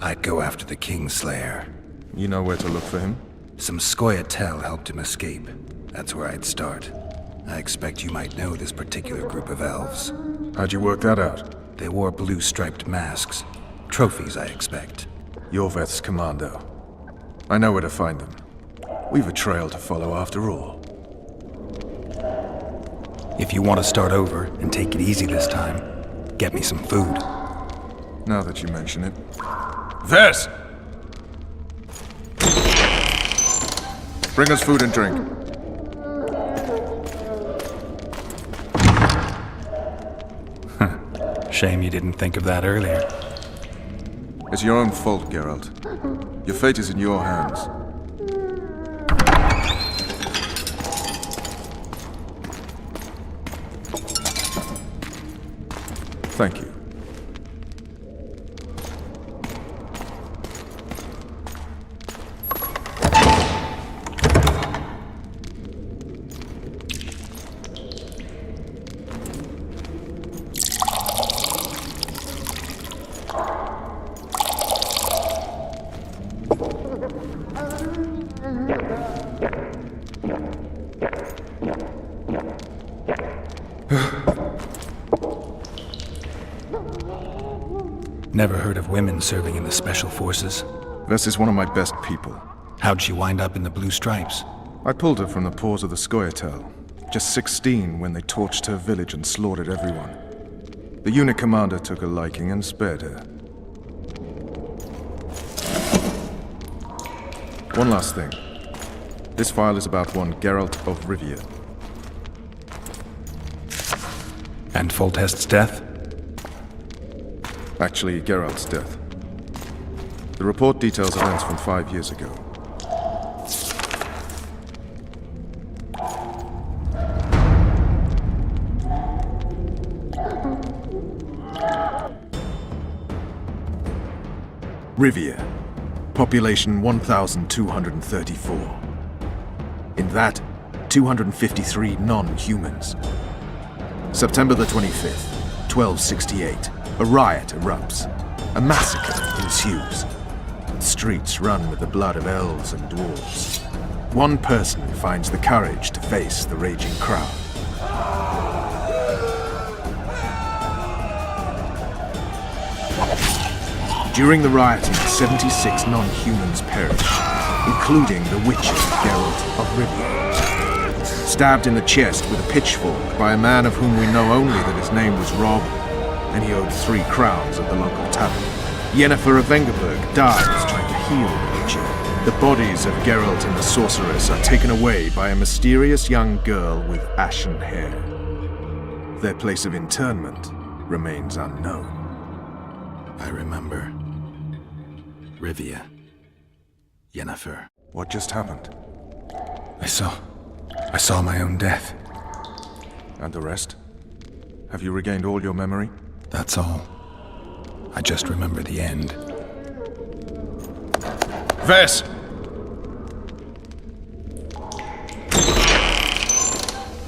I'd go after the Kingslayer. You know where to look for him? Some scoia'tael helped him escape. That's where I'd start. I expect you might know this particular group of elves. How'd you work that out? They wore blue-striped masks. Trophies, I expect. Yorveth's commando. I know where to find them. We've a trail to follow after all. If you want to start over and take it easy this time, get me some food. Now that you mention it. Ves! Bring us food and drink. Shame you didn't think of that earlier. It's your own fault, Geralt. Your fate is in your hands. Thank you. Never heard of women serving in the Special Forces. Ves is one of my best people. How'd she wind up in the Blue Stripes? I pulled her from the paws of the scoia'tael. Just 16 when they torched her village and slaughtered everyone. The unit commander took a liking and spared her. One last thing. This file is about one Geralt of Rivia. And Foltest's death? Actually, Geralt's death. The report details events from 5 years ago. Rivia. Population 1,234. In that, 253 non-humans. September the 25th, 1268. A riot erupts. A massacre ensues. Streets run with the blood of elves and dwarves. One person finds the courage to face the raging crowd. During the rioting, 76 non-humans perished, including the Witcher Geralt of Rivia. Stabbed in the chest with a pitchfork by a man of whom we know only that his name was Rob, and he owed 3 crowns at the local tavern. Yennefer of Vengerberg dies trying to heal the Witcher. The bodies of Geralt and the sorceress are taken away by a mysterious young girl with ashen hair. Their place of interment remains unknown. I remember. Rivia. Yennefer. What just happened? I saw my own death. And the rest? Have you regained all your memory? That's all. I just remember the end. Ves!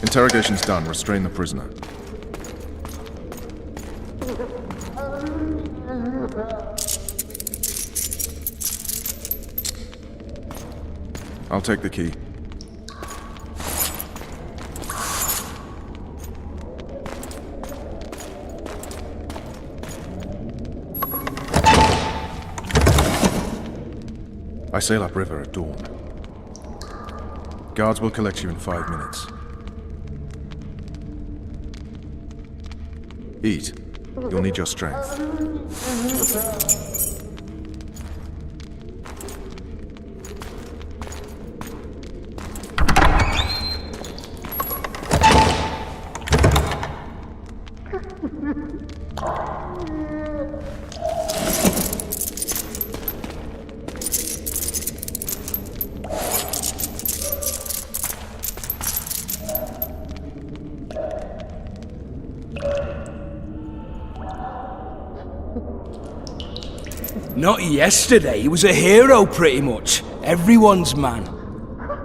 Interrogation's done. Restrain the prisoner. I'll take the key. I sail upriver at dawn. Guards will collect you in 5 minutes. Eat. You'll need your strength. Not yesterday, he was a hero pretty much. Everyone's man.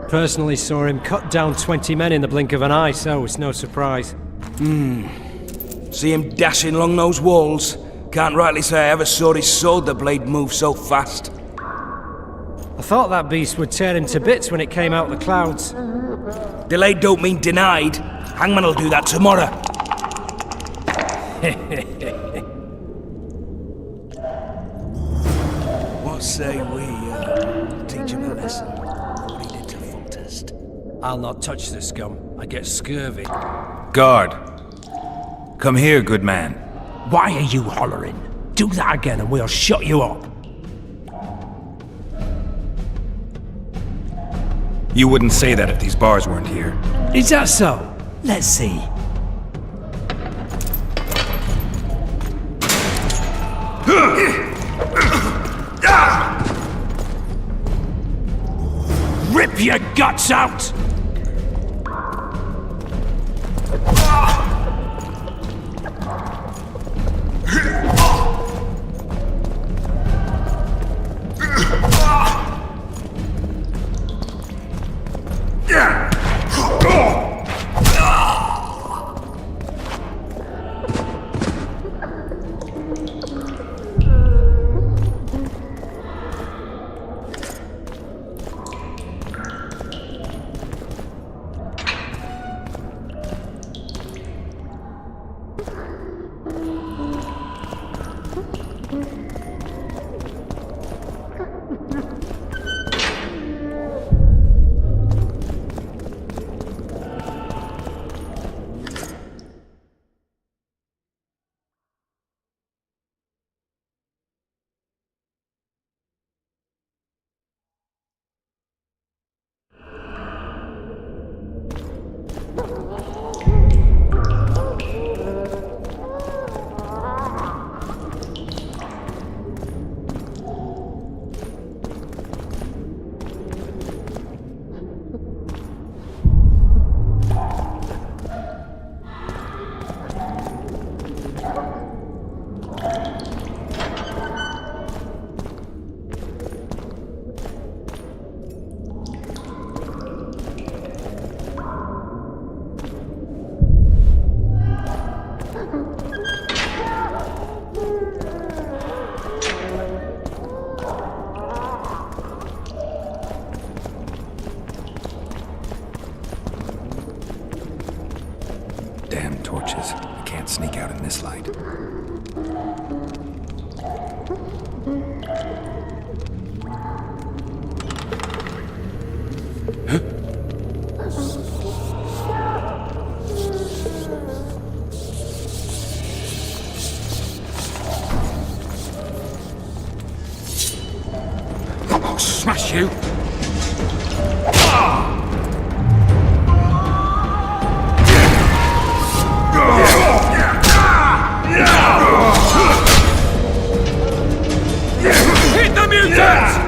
Personally saw him cut down 20 men in the blink of an eye, so it's no surprise. See him dashing along those walls? Can't rightly say I ever saw his sword the blade move so fast. I thought that beast would tear him to bits when it came out of the clouds. Delayed don't mean denied. Hangman'll do that tomorrow. What say we teach him a lesson? What he did to full test. I'll not touch the scum. I get scurvy. Guard! Come here, good man. Why are you hollering? Do that again and we'll shut you up. You wouldn't say that if these bars weren't here. Is that so? Let's see. Rip your guts out! Damn torches. I can't sneak out in this light. I'll smash you! Hit the mutants!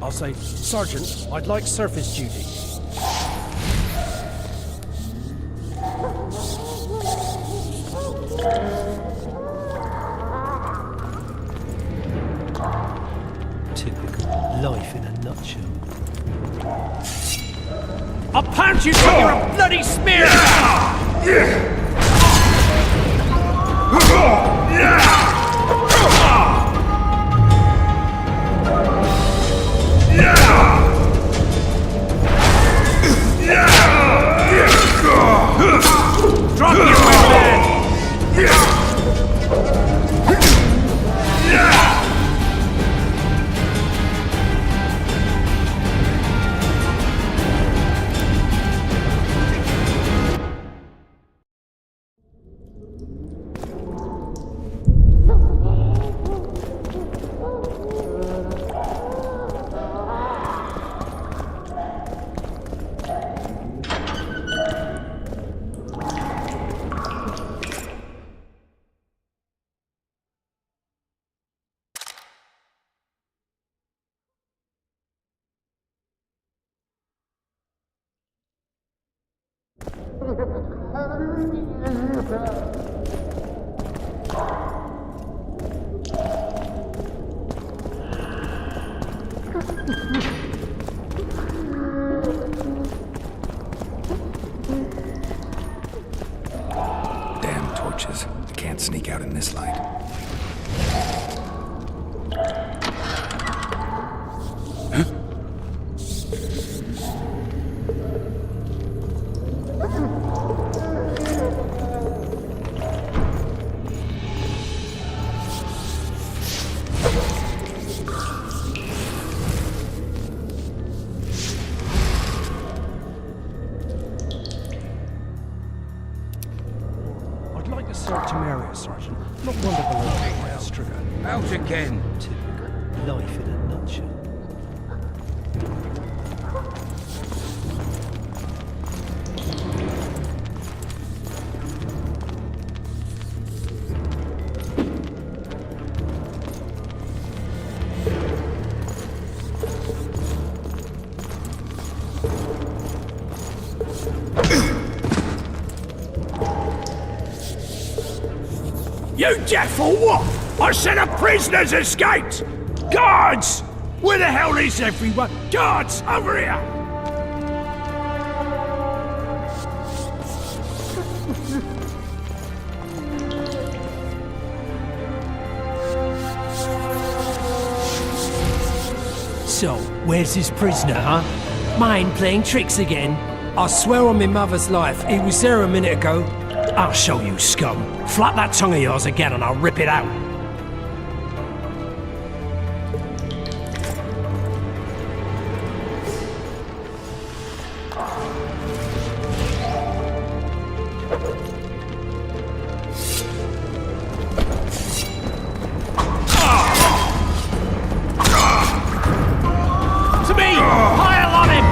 I'll say, Sergeant, I'd like surface duty. Typical life in a nutshell. I'll punch you till you're a bloody spear! Drop your weapon! Damn torches. Can't sneak out in this light. I'd like a certain area, Sergeant. Not one that belongs to my trigger. Out again. Typical life in a nutshell. You deaf or what? I said a prisoner's escaped! Guards! Where the hell is everyone? Guards, over here! So, where's this prisoner, huh? Mind playing tricks again? I swear on my mother's life, he was there a minute ago. I'll show you, scum. Flap that tongue of yours again and I'll rip it out. To me! Pile on him!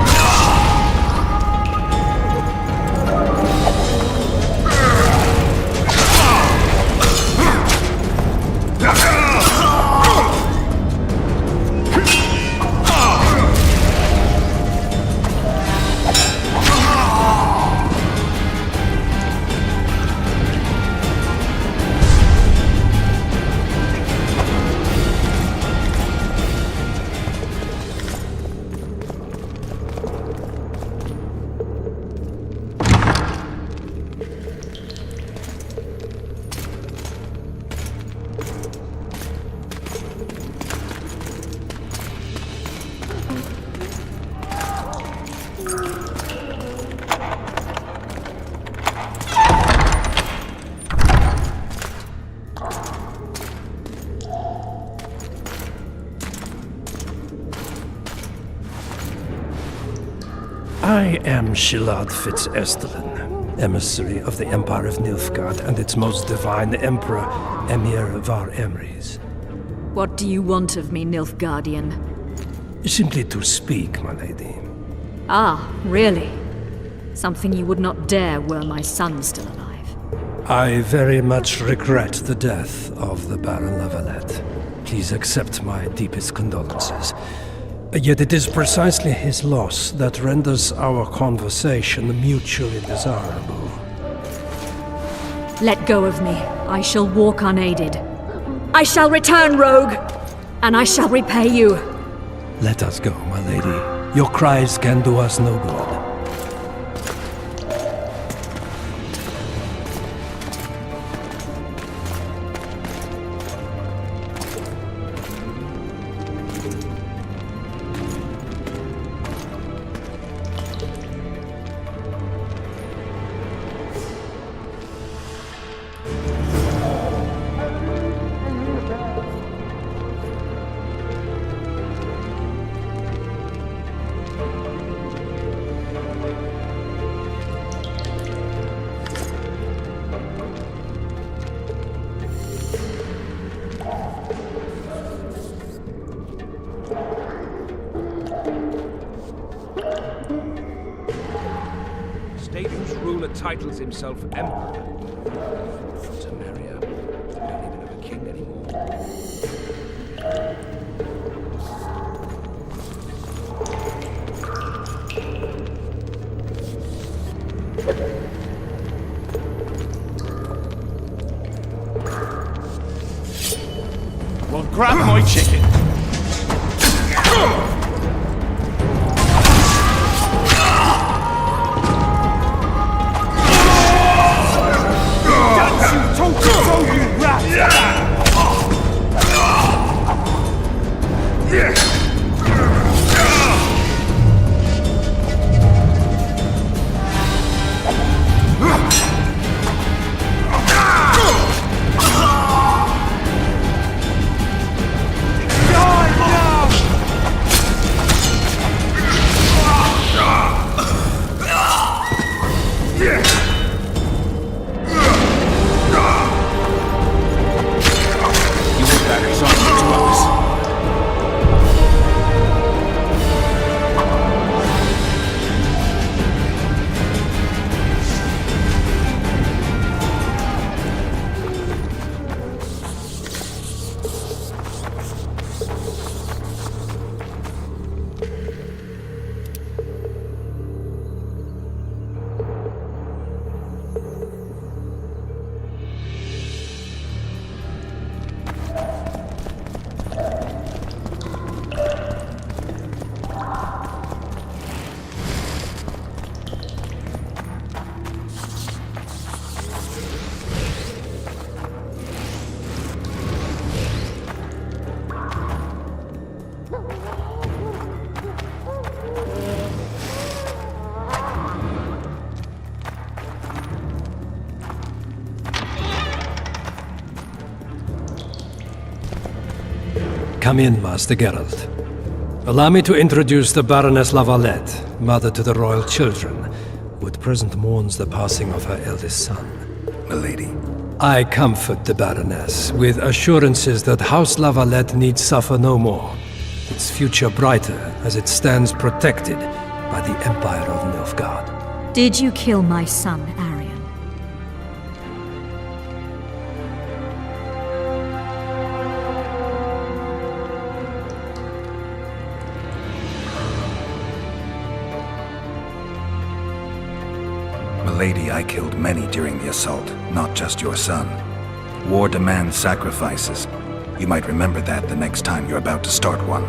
I am Shilad Fitz-Estelen, emissary of the Empire of Nilfgaard and its most divine Emperor, Emir Var Emrys. What do you want of me, Nilfgaardian? Simply to speak, my lady. Ah, really? Something you would not dare were my son still alive. I very much regret the death of the Baron Lavalette. Please accept my deepest condolences. Yet it is precisely his loss that renders our conversation mutually desirable. Let go of me. I shall walk unaided. I shall return, rogue! And I shall repay you. Let us go, my lady. Your cries can do us no good. Titles himself Emperor. Samaria. We don't even have a king anymore. Well, grab my chicken. Come in, Master Geralt. Allow me to introduce the Baroness Lavalette, mother to the royal children, who at present mourns the passing of her eldest son. Milady. I comfort the Baroness with assurances that House Lavalette need suffer no more, its future brighter as it stands protected by the Empire of Nilfgaard. Did you kill my son, Arion? Milady, I killed many during the assault, not just your son. War demands sacrifices. You might remember that the next time you're about to start one.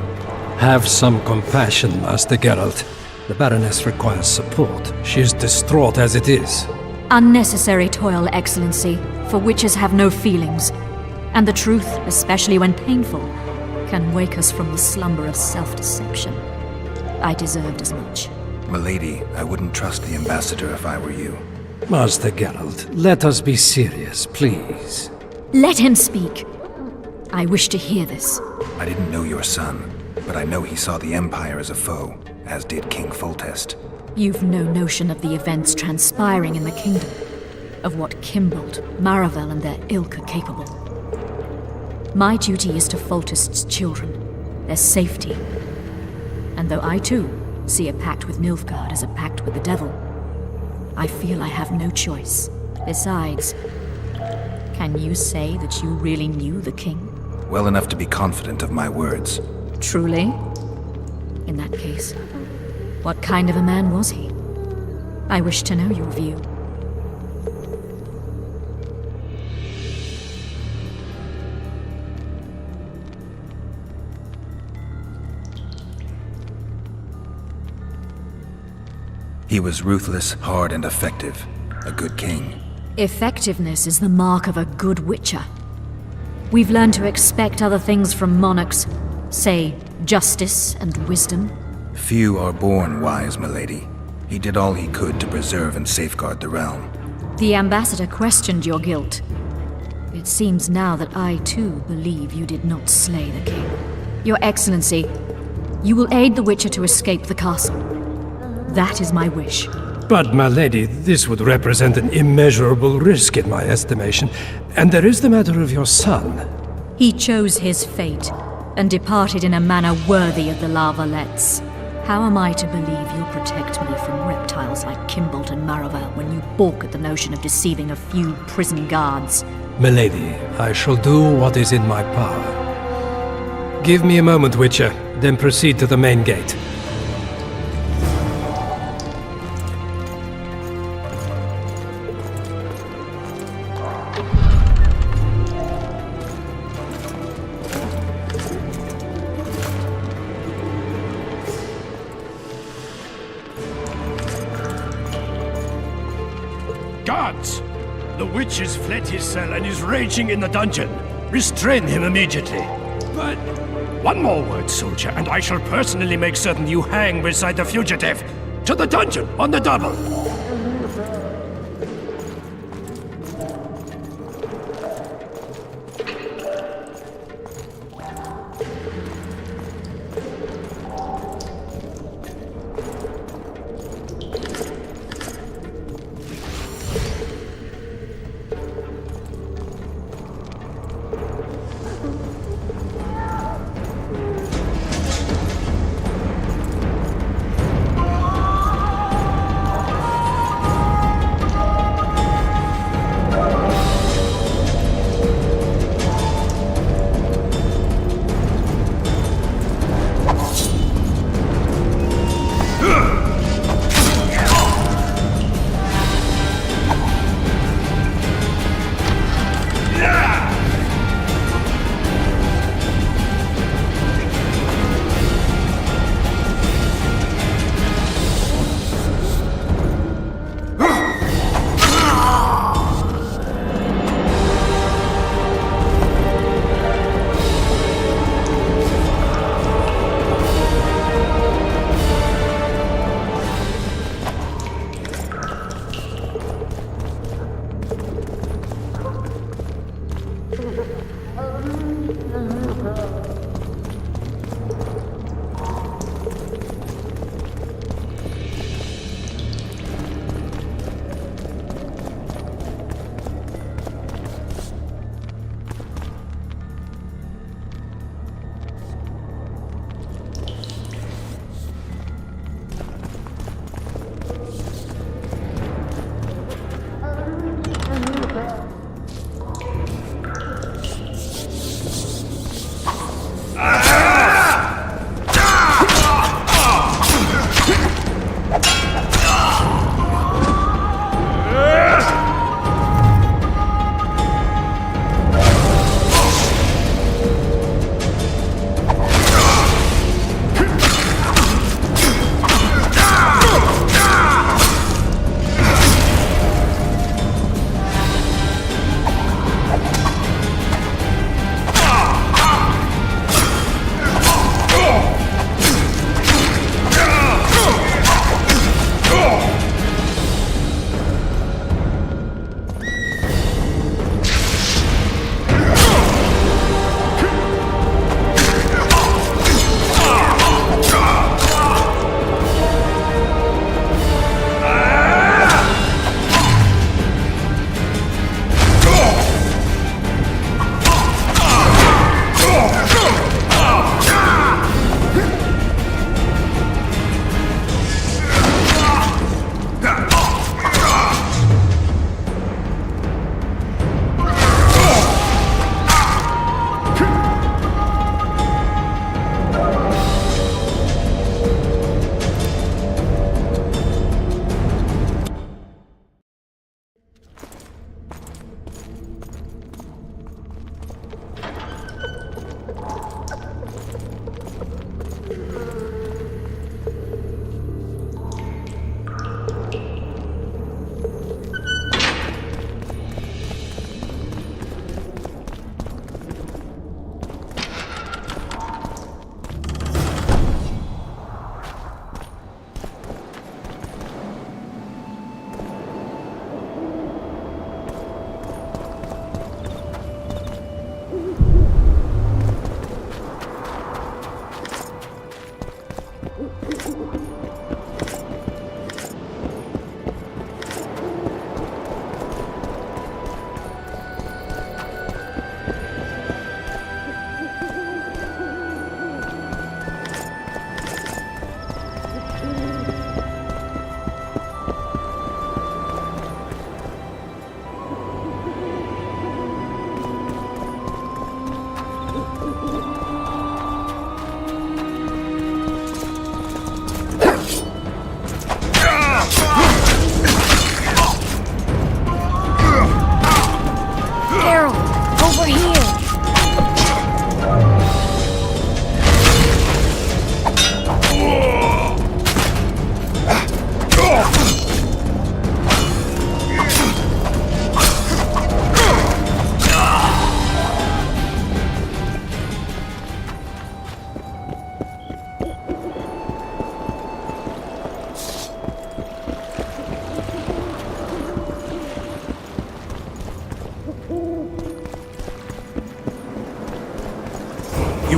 Have some compassion, Master Geralt. The Baroness requires support. She is distraught as it is. Unnecessary toil, Excellency, for witches have no feelings. And the truth, especially when painful, can wake us from the slumber of self-deception. I deserved as much. Milady, I wouldn't trust the ambassador if I were you. Master Geralt, let us be serious, please. Let him speak. I wish to hear this. I didn't know your son, but I know he saw the Empire as a foe, as did King Foltest. You've no notion of the events transpiring in the kingdom, of what Kimbold, Maravel, and their ilk are capable. My duty is to Foltest's children, their safety, And though I too see a pact with Nilfgaard as a pact with the devil, I feel I have no choice. Besides, can you say that you really knew the king? Well enough to be confident of my words. Truly? In that case, what kind of a man was he? I wish to know your view. He was ruthless, hard, and effective. A good king. Effectiveness is the mark of a good witcher. We've learned to expect other things from monarchs, say, justice and wisdom. Few are born wise, milady. He did all he could to preserve and safeguard the realm. The ambassador questioned your guilt. It seems now that I too believe you did not slay the king. Your Excellency, you will aid the witcher to escape the castle. That is my wish. But, my lady, this would represent an immeasurable risk in my estimation. And there is the matter of your son. He chose his fate, and departed in a manner worthy of the Lavalets. How am I to believe you'll protect me from reptiles like Kimbolt and Maravel when you balk at the notion of deceiving a few prison guards? Milady, I shall do what is in my power. Give me a moment, Witcher, then proceed to the main gate. Guards! The witch has fled his cell and is raging in the dungeon. Restrain him immediately. But one more word, soldier, and I shall personally make certain you hang beside the fugitive. To the dungeon, on the double!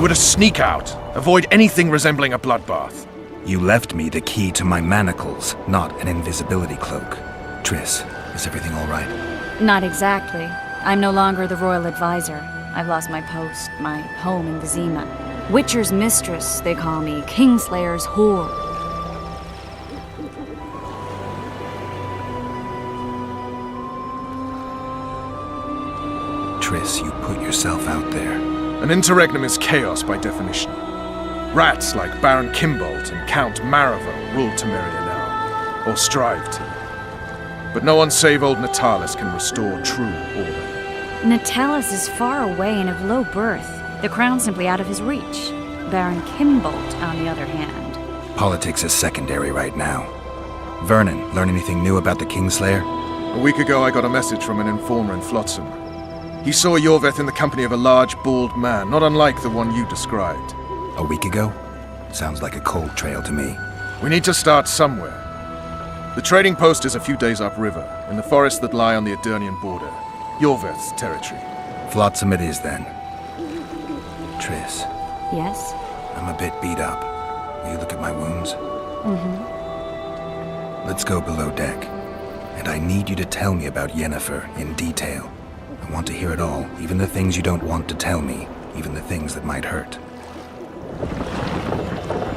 were to sneak out. Avoid anything resembling a bloodbath. You left me the key to my manacles, not an invisibility cloak. Triss, is everything all right? Not exactly. I'm no longer the royal advisor. I've lost my post, my home in Vizima. Witcher's mistress, they call me. Kingslayer's whore. Triss, you put yourself out there. An interregnum is chaos by definition. Rats like Baron Kimbolt and Count Maravel rule Temeria now, or strive to. But no one save old Natalis can restore true order. Natalis is far away and of low birth. The crown's simply out of his reach. Baron Kimbolt, on the other hand. Politics is secondary right now. Vernon, learn anything new about the Kingslayer? A week ago I got a message from an informer in Flotsam. He saw Yorveth in the company of a large, bald man, not unlike the one you described. A week ago? Sounds like a cold trail to me. We need to start somewhere. The trading post is a few days upriver, in the forests that lie on the Edirnian border. Yorveth's territory. Flotsam it is, then. Triss. Yes? I'm a bit beat up. Will you look at my wounds? Mm-hmm. Let's go below deck. And I need you to tell me about Yennefer in detail. I want to hear it all, even the things you don't want to tell me, even the things that might hurt.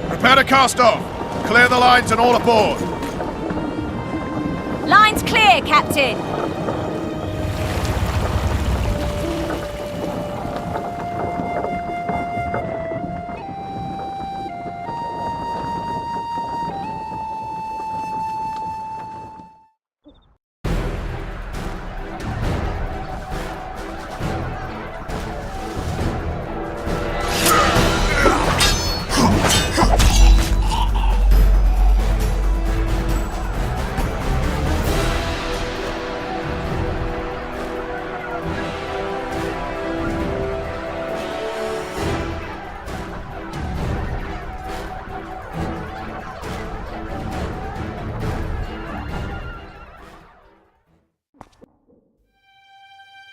Prepare to cast off! Clear the lines and all aboard! Lines clear, Captain!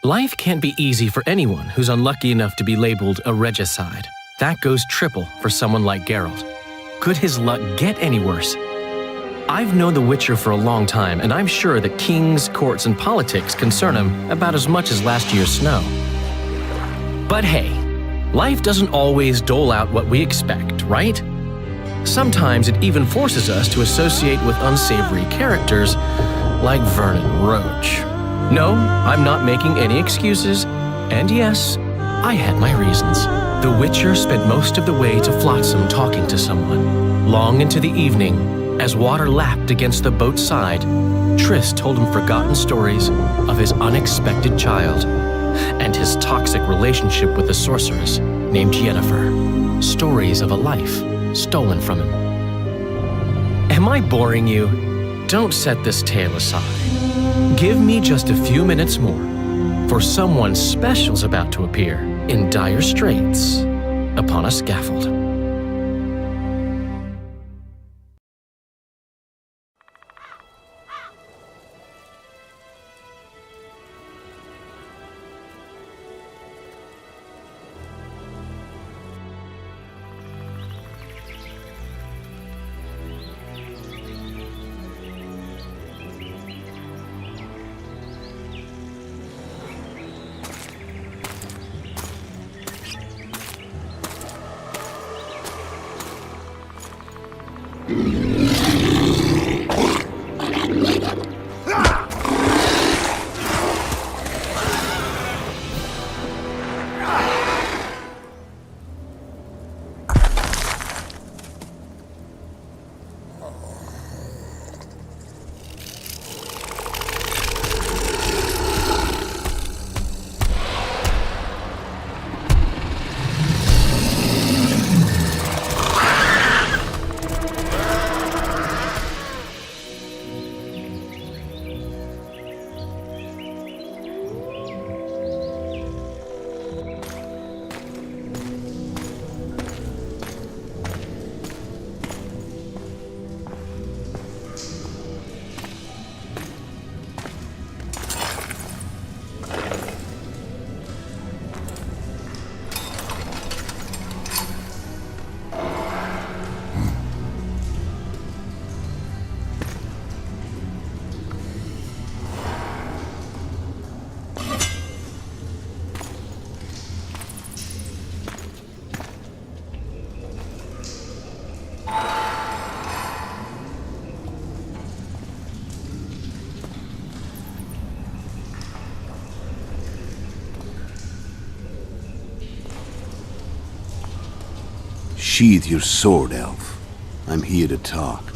Life can't be easy for anyone who's unlucky enough to be labeled a regicide. That goes triple for someone like Geralt. Could his luck get any worse? I've known the Witcher for a long time, and I'm sure that kings, courts, and politics concern him about as much as last year's snow. But hey, life doesn't always dole out what we expect, right? Sometimes it even forces us to associate with unsavory characters like Vernon Roach. No, I'm not making any excuses, and yes, I had my reasons. The Witcher spent most of the way to Flotsam talking to someone. Long into the evening, as water lapped against the boat's side, Triss told him forgotten stories of his unexpected child and his toxic relationship with a sorceress named Yennefer. Stories of a life stolen from him. Am I boring you? Don't set this tale aside. Give me just a few minutes more, for someone special's about to appear in dire straits upon a scaffold. Sheathe your sword, elf. I'm here to talk.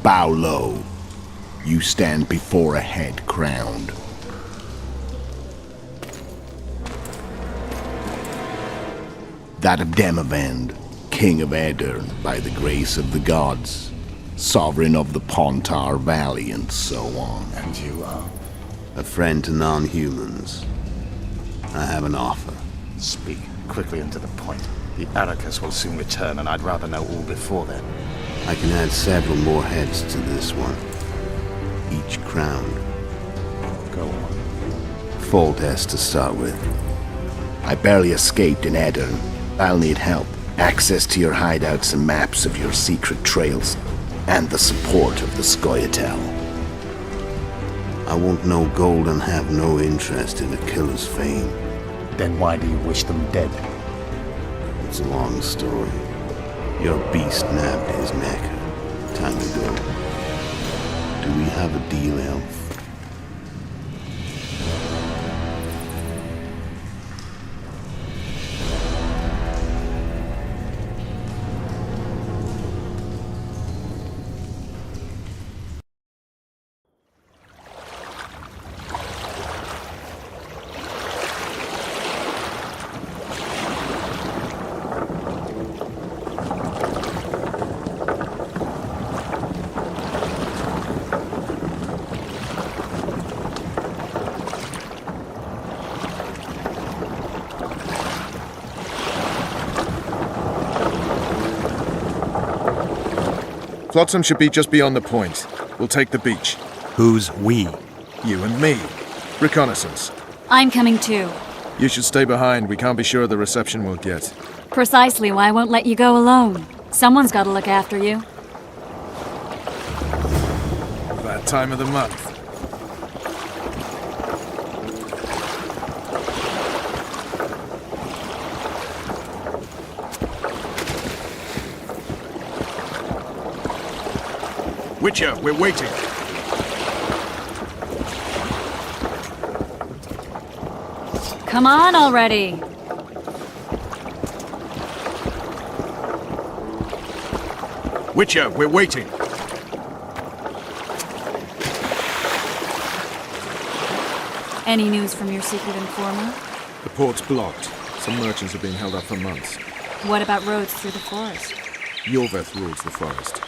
Bow low. You stand before a head crowned. That of Demavend, king of Aedirn, by the grace of the gods, sovereign of the Pontar Valley, and so on. And you are? A friend to non-humans. I have an offer. Speak quickly and to the point. The Arrakis will soon return, and I'd rather know all before then. I can add several more heads to this one. Each crowned. Go on. Full test to start with. I barely escaped in Aedirn. I'll need help. Access to your hideouts and maps of your secret trails. And the support of the Scoia'tael. I want no gold and have no interest in a killer's fame. Then why do you wish them dead? It's a long story. Your beast nabbed his neck. Time to go. Do we have a deal, elf? Flotsam should be just beyond the point. We'll take the beach. Who's we? You and me. Reconnaissance. I'm coming too. You should stay behind. We can't be sure of the reception we'll get. Precisely why I won't let you go alone. Someone's got to look after you. That time of the month. Witcher, we're waiting. Come on already. Witcher, we're waiting. Any news from your secret informer? The port's blocked. Some merchants are being held up for months. What about roads through the forest? Yorveth rules the forest.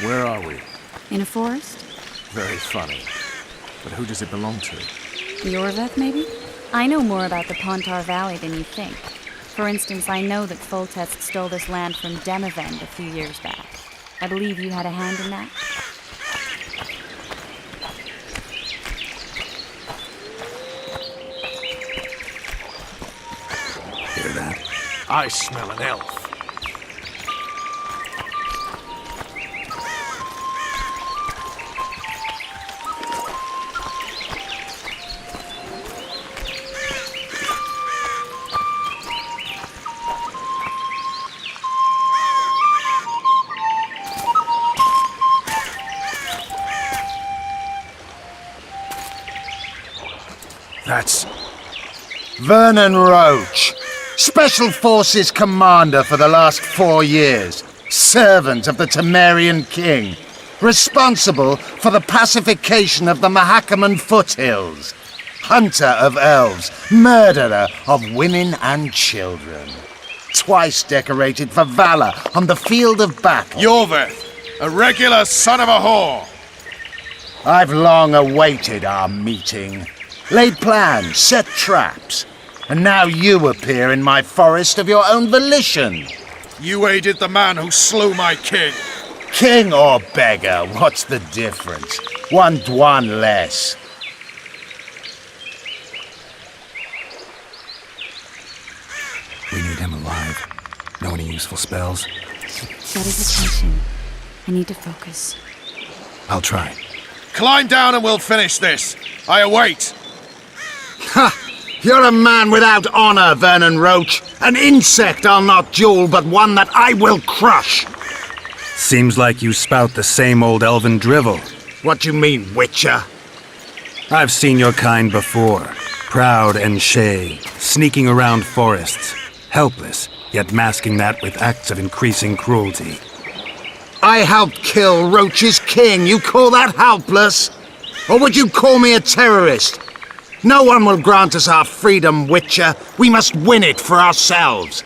Where are we? In a forest? Very funny. But who does it belong to? Yorveth, maybe? I know more about the Pontar Valley than you think. For instance, I know that Foltest stole this land from Demavend a few years back. I believe you had a hand in that? Hear that? I smell an elf. That's Vernon Roach, Special Forces Commander for the last 4 years, servant of the Temerian King, responsible for the pacification of the Mahakaman foothills, hunter of elves, murderer of women and children, twice decorated for valor on the field of battle. Yorveth, a regular son of a whore. I've long awaited our meeting. Laid plans, set traps, and now you appear in my forest of your own volition. You aided the man who slew my king. King or beggar, what's the difference? One Dwan less. We need him alive. Know any useful spells? Get his attention. I need to focus. I'll try. Climb down and we'll finish this. I await. Ha! You're a man without honor, Vernon Roach. An insect I'll not duel, but one that I will crush. Seems like you spout the same old elven drivel. What do you mean, Witcher? I've seen your kind before. Proud and shay, sneaking around forests. Helpless, yet masking that with acts of increasing cruelty. I helped kill Roach's king. You call that helpless? Or would you call me a terrorist? No one will grant us our freedom, Witcher. We must win it for ourselves.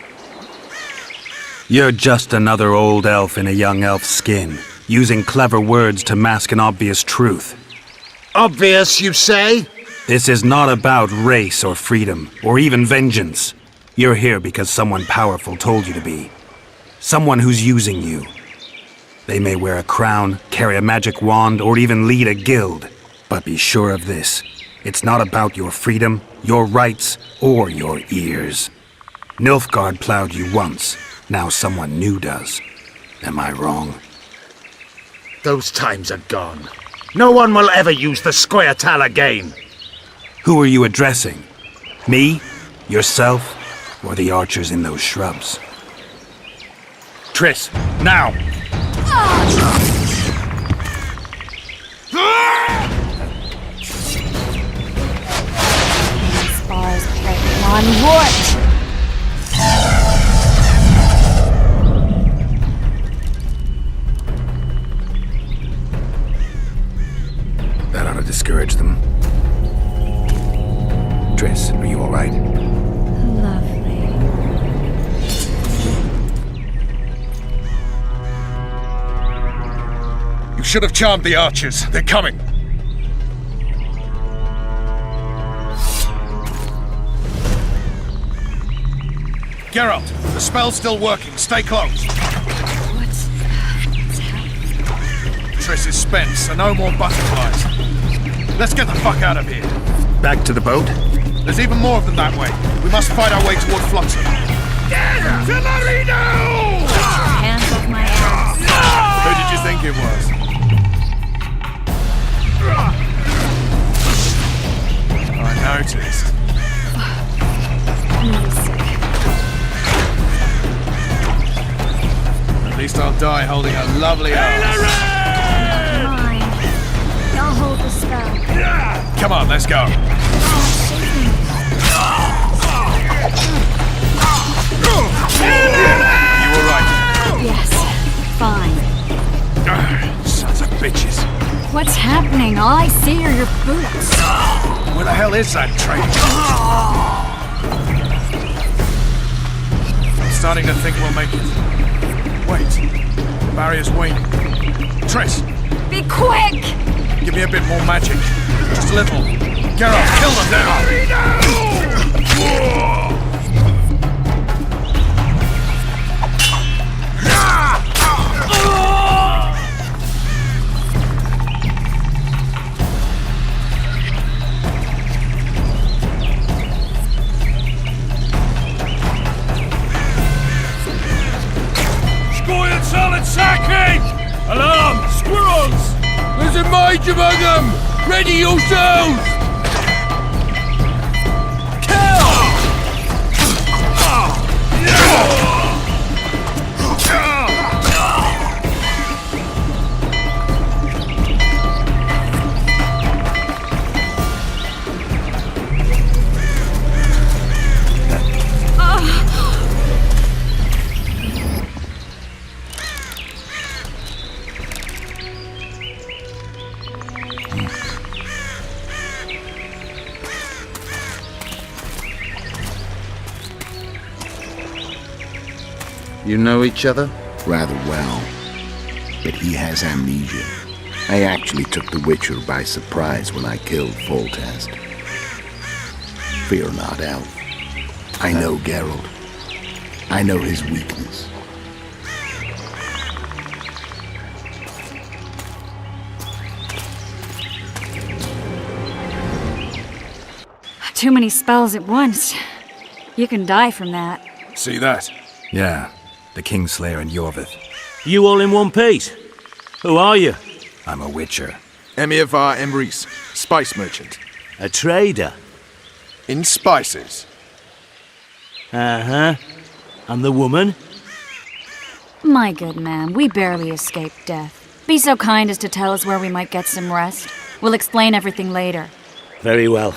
You're just another old elf in a young elf's skin, using clever words to mask an obvious truth. Obvious, you say? This is not about race or freedom, or even vengeance. You're here because someone powerful told you to be. Someone who's using you. They may wear a crown, carry a magic wand, or even lead a guild. But be sure of this. It's not about your freedom, your rights, or your ears. Nilfgaard plowed you once. Now someone new does. Am I wrong? Those times are gone. No one will ever use the Scoia'tael again. Who are you addressing? Me? Yourself? Or the archers in those shrubs? Triss, now! Spars pricking on wood! That ought to discourage them. Triss, are you all right? Lovely. You should have charmed the archers. They're coming. Geralt, the spell's still working. Stay close. What's happening? Triss is spent, so no more butterflies. Let's get the fuck out of here. Back to the boat? There's even more of them that way. We must fight our way toward Flotsam. Hands off my ass. Who did you think it was? I noticed. At least I'll die holding a lovely ass. Mine. I'll hold the spell. Come on, let's go. You were right. Yes. Fine. Sons of bitches. What's happening? All I see are your boots. Where the hell is that train? I'm starting to think we'll make it. Wait. The barrier's waning. Triss! Be quick! Give me a bit more magic. Just a little. Geralt, kill them now! Scoia'tael attacking! Alarm! Squirrels! There's a mage among them! Ready yourselves! Kill! You know each other? Rather well. But he has amnesia. I actually took the Witcher by surprise when I killed Foltest. Fear not, Elf. I know Geralt. I know his weakness. Too many spells at once. You can die from that. See that? Yeah. the Kingslayer and Yorvith. You all in one piece? Who are you? I'm a witcher. Emir var Emrys, spice merchant. A trader? In spices. Uh-huh. And the woman? My good man, we barely escaped death. Be so kind as to tell us where we might get some rest. We'll explain everything later. Very well.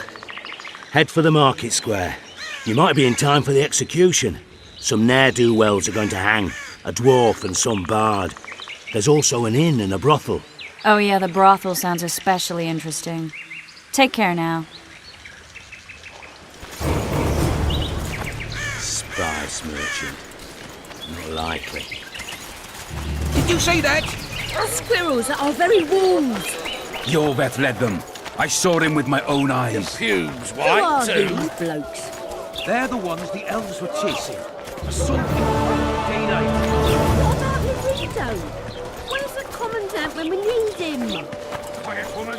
Head for the market square. You might be in time for the execution. Some ne'er-do-wells are going to hang. A dwarf and some bard. There's also an inn and a brothel. Oh yeah, the brothel sounds especially interesting. Take care now. Spice merchant. Not likely. Did you say that? Squirrels at our very walls. Yorveth led them. I saw him with my own eyes. Pubes, white too. Who are these blokes? They're the ones the elves were chasing. Assaulting daylight. What about Rito? Where's the commandant when we need him? Quiet, woman.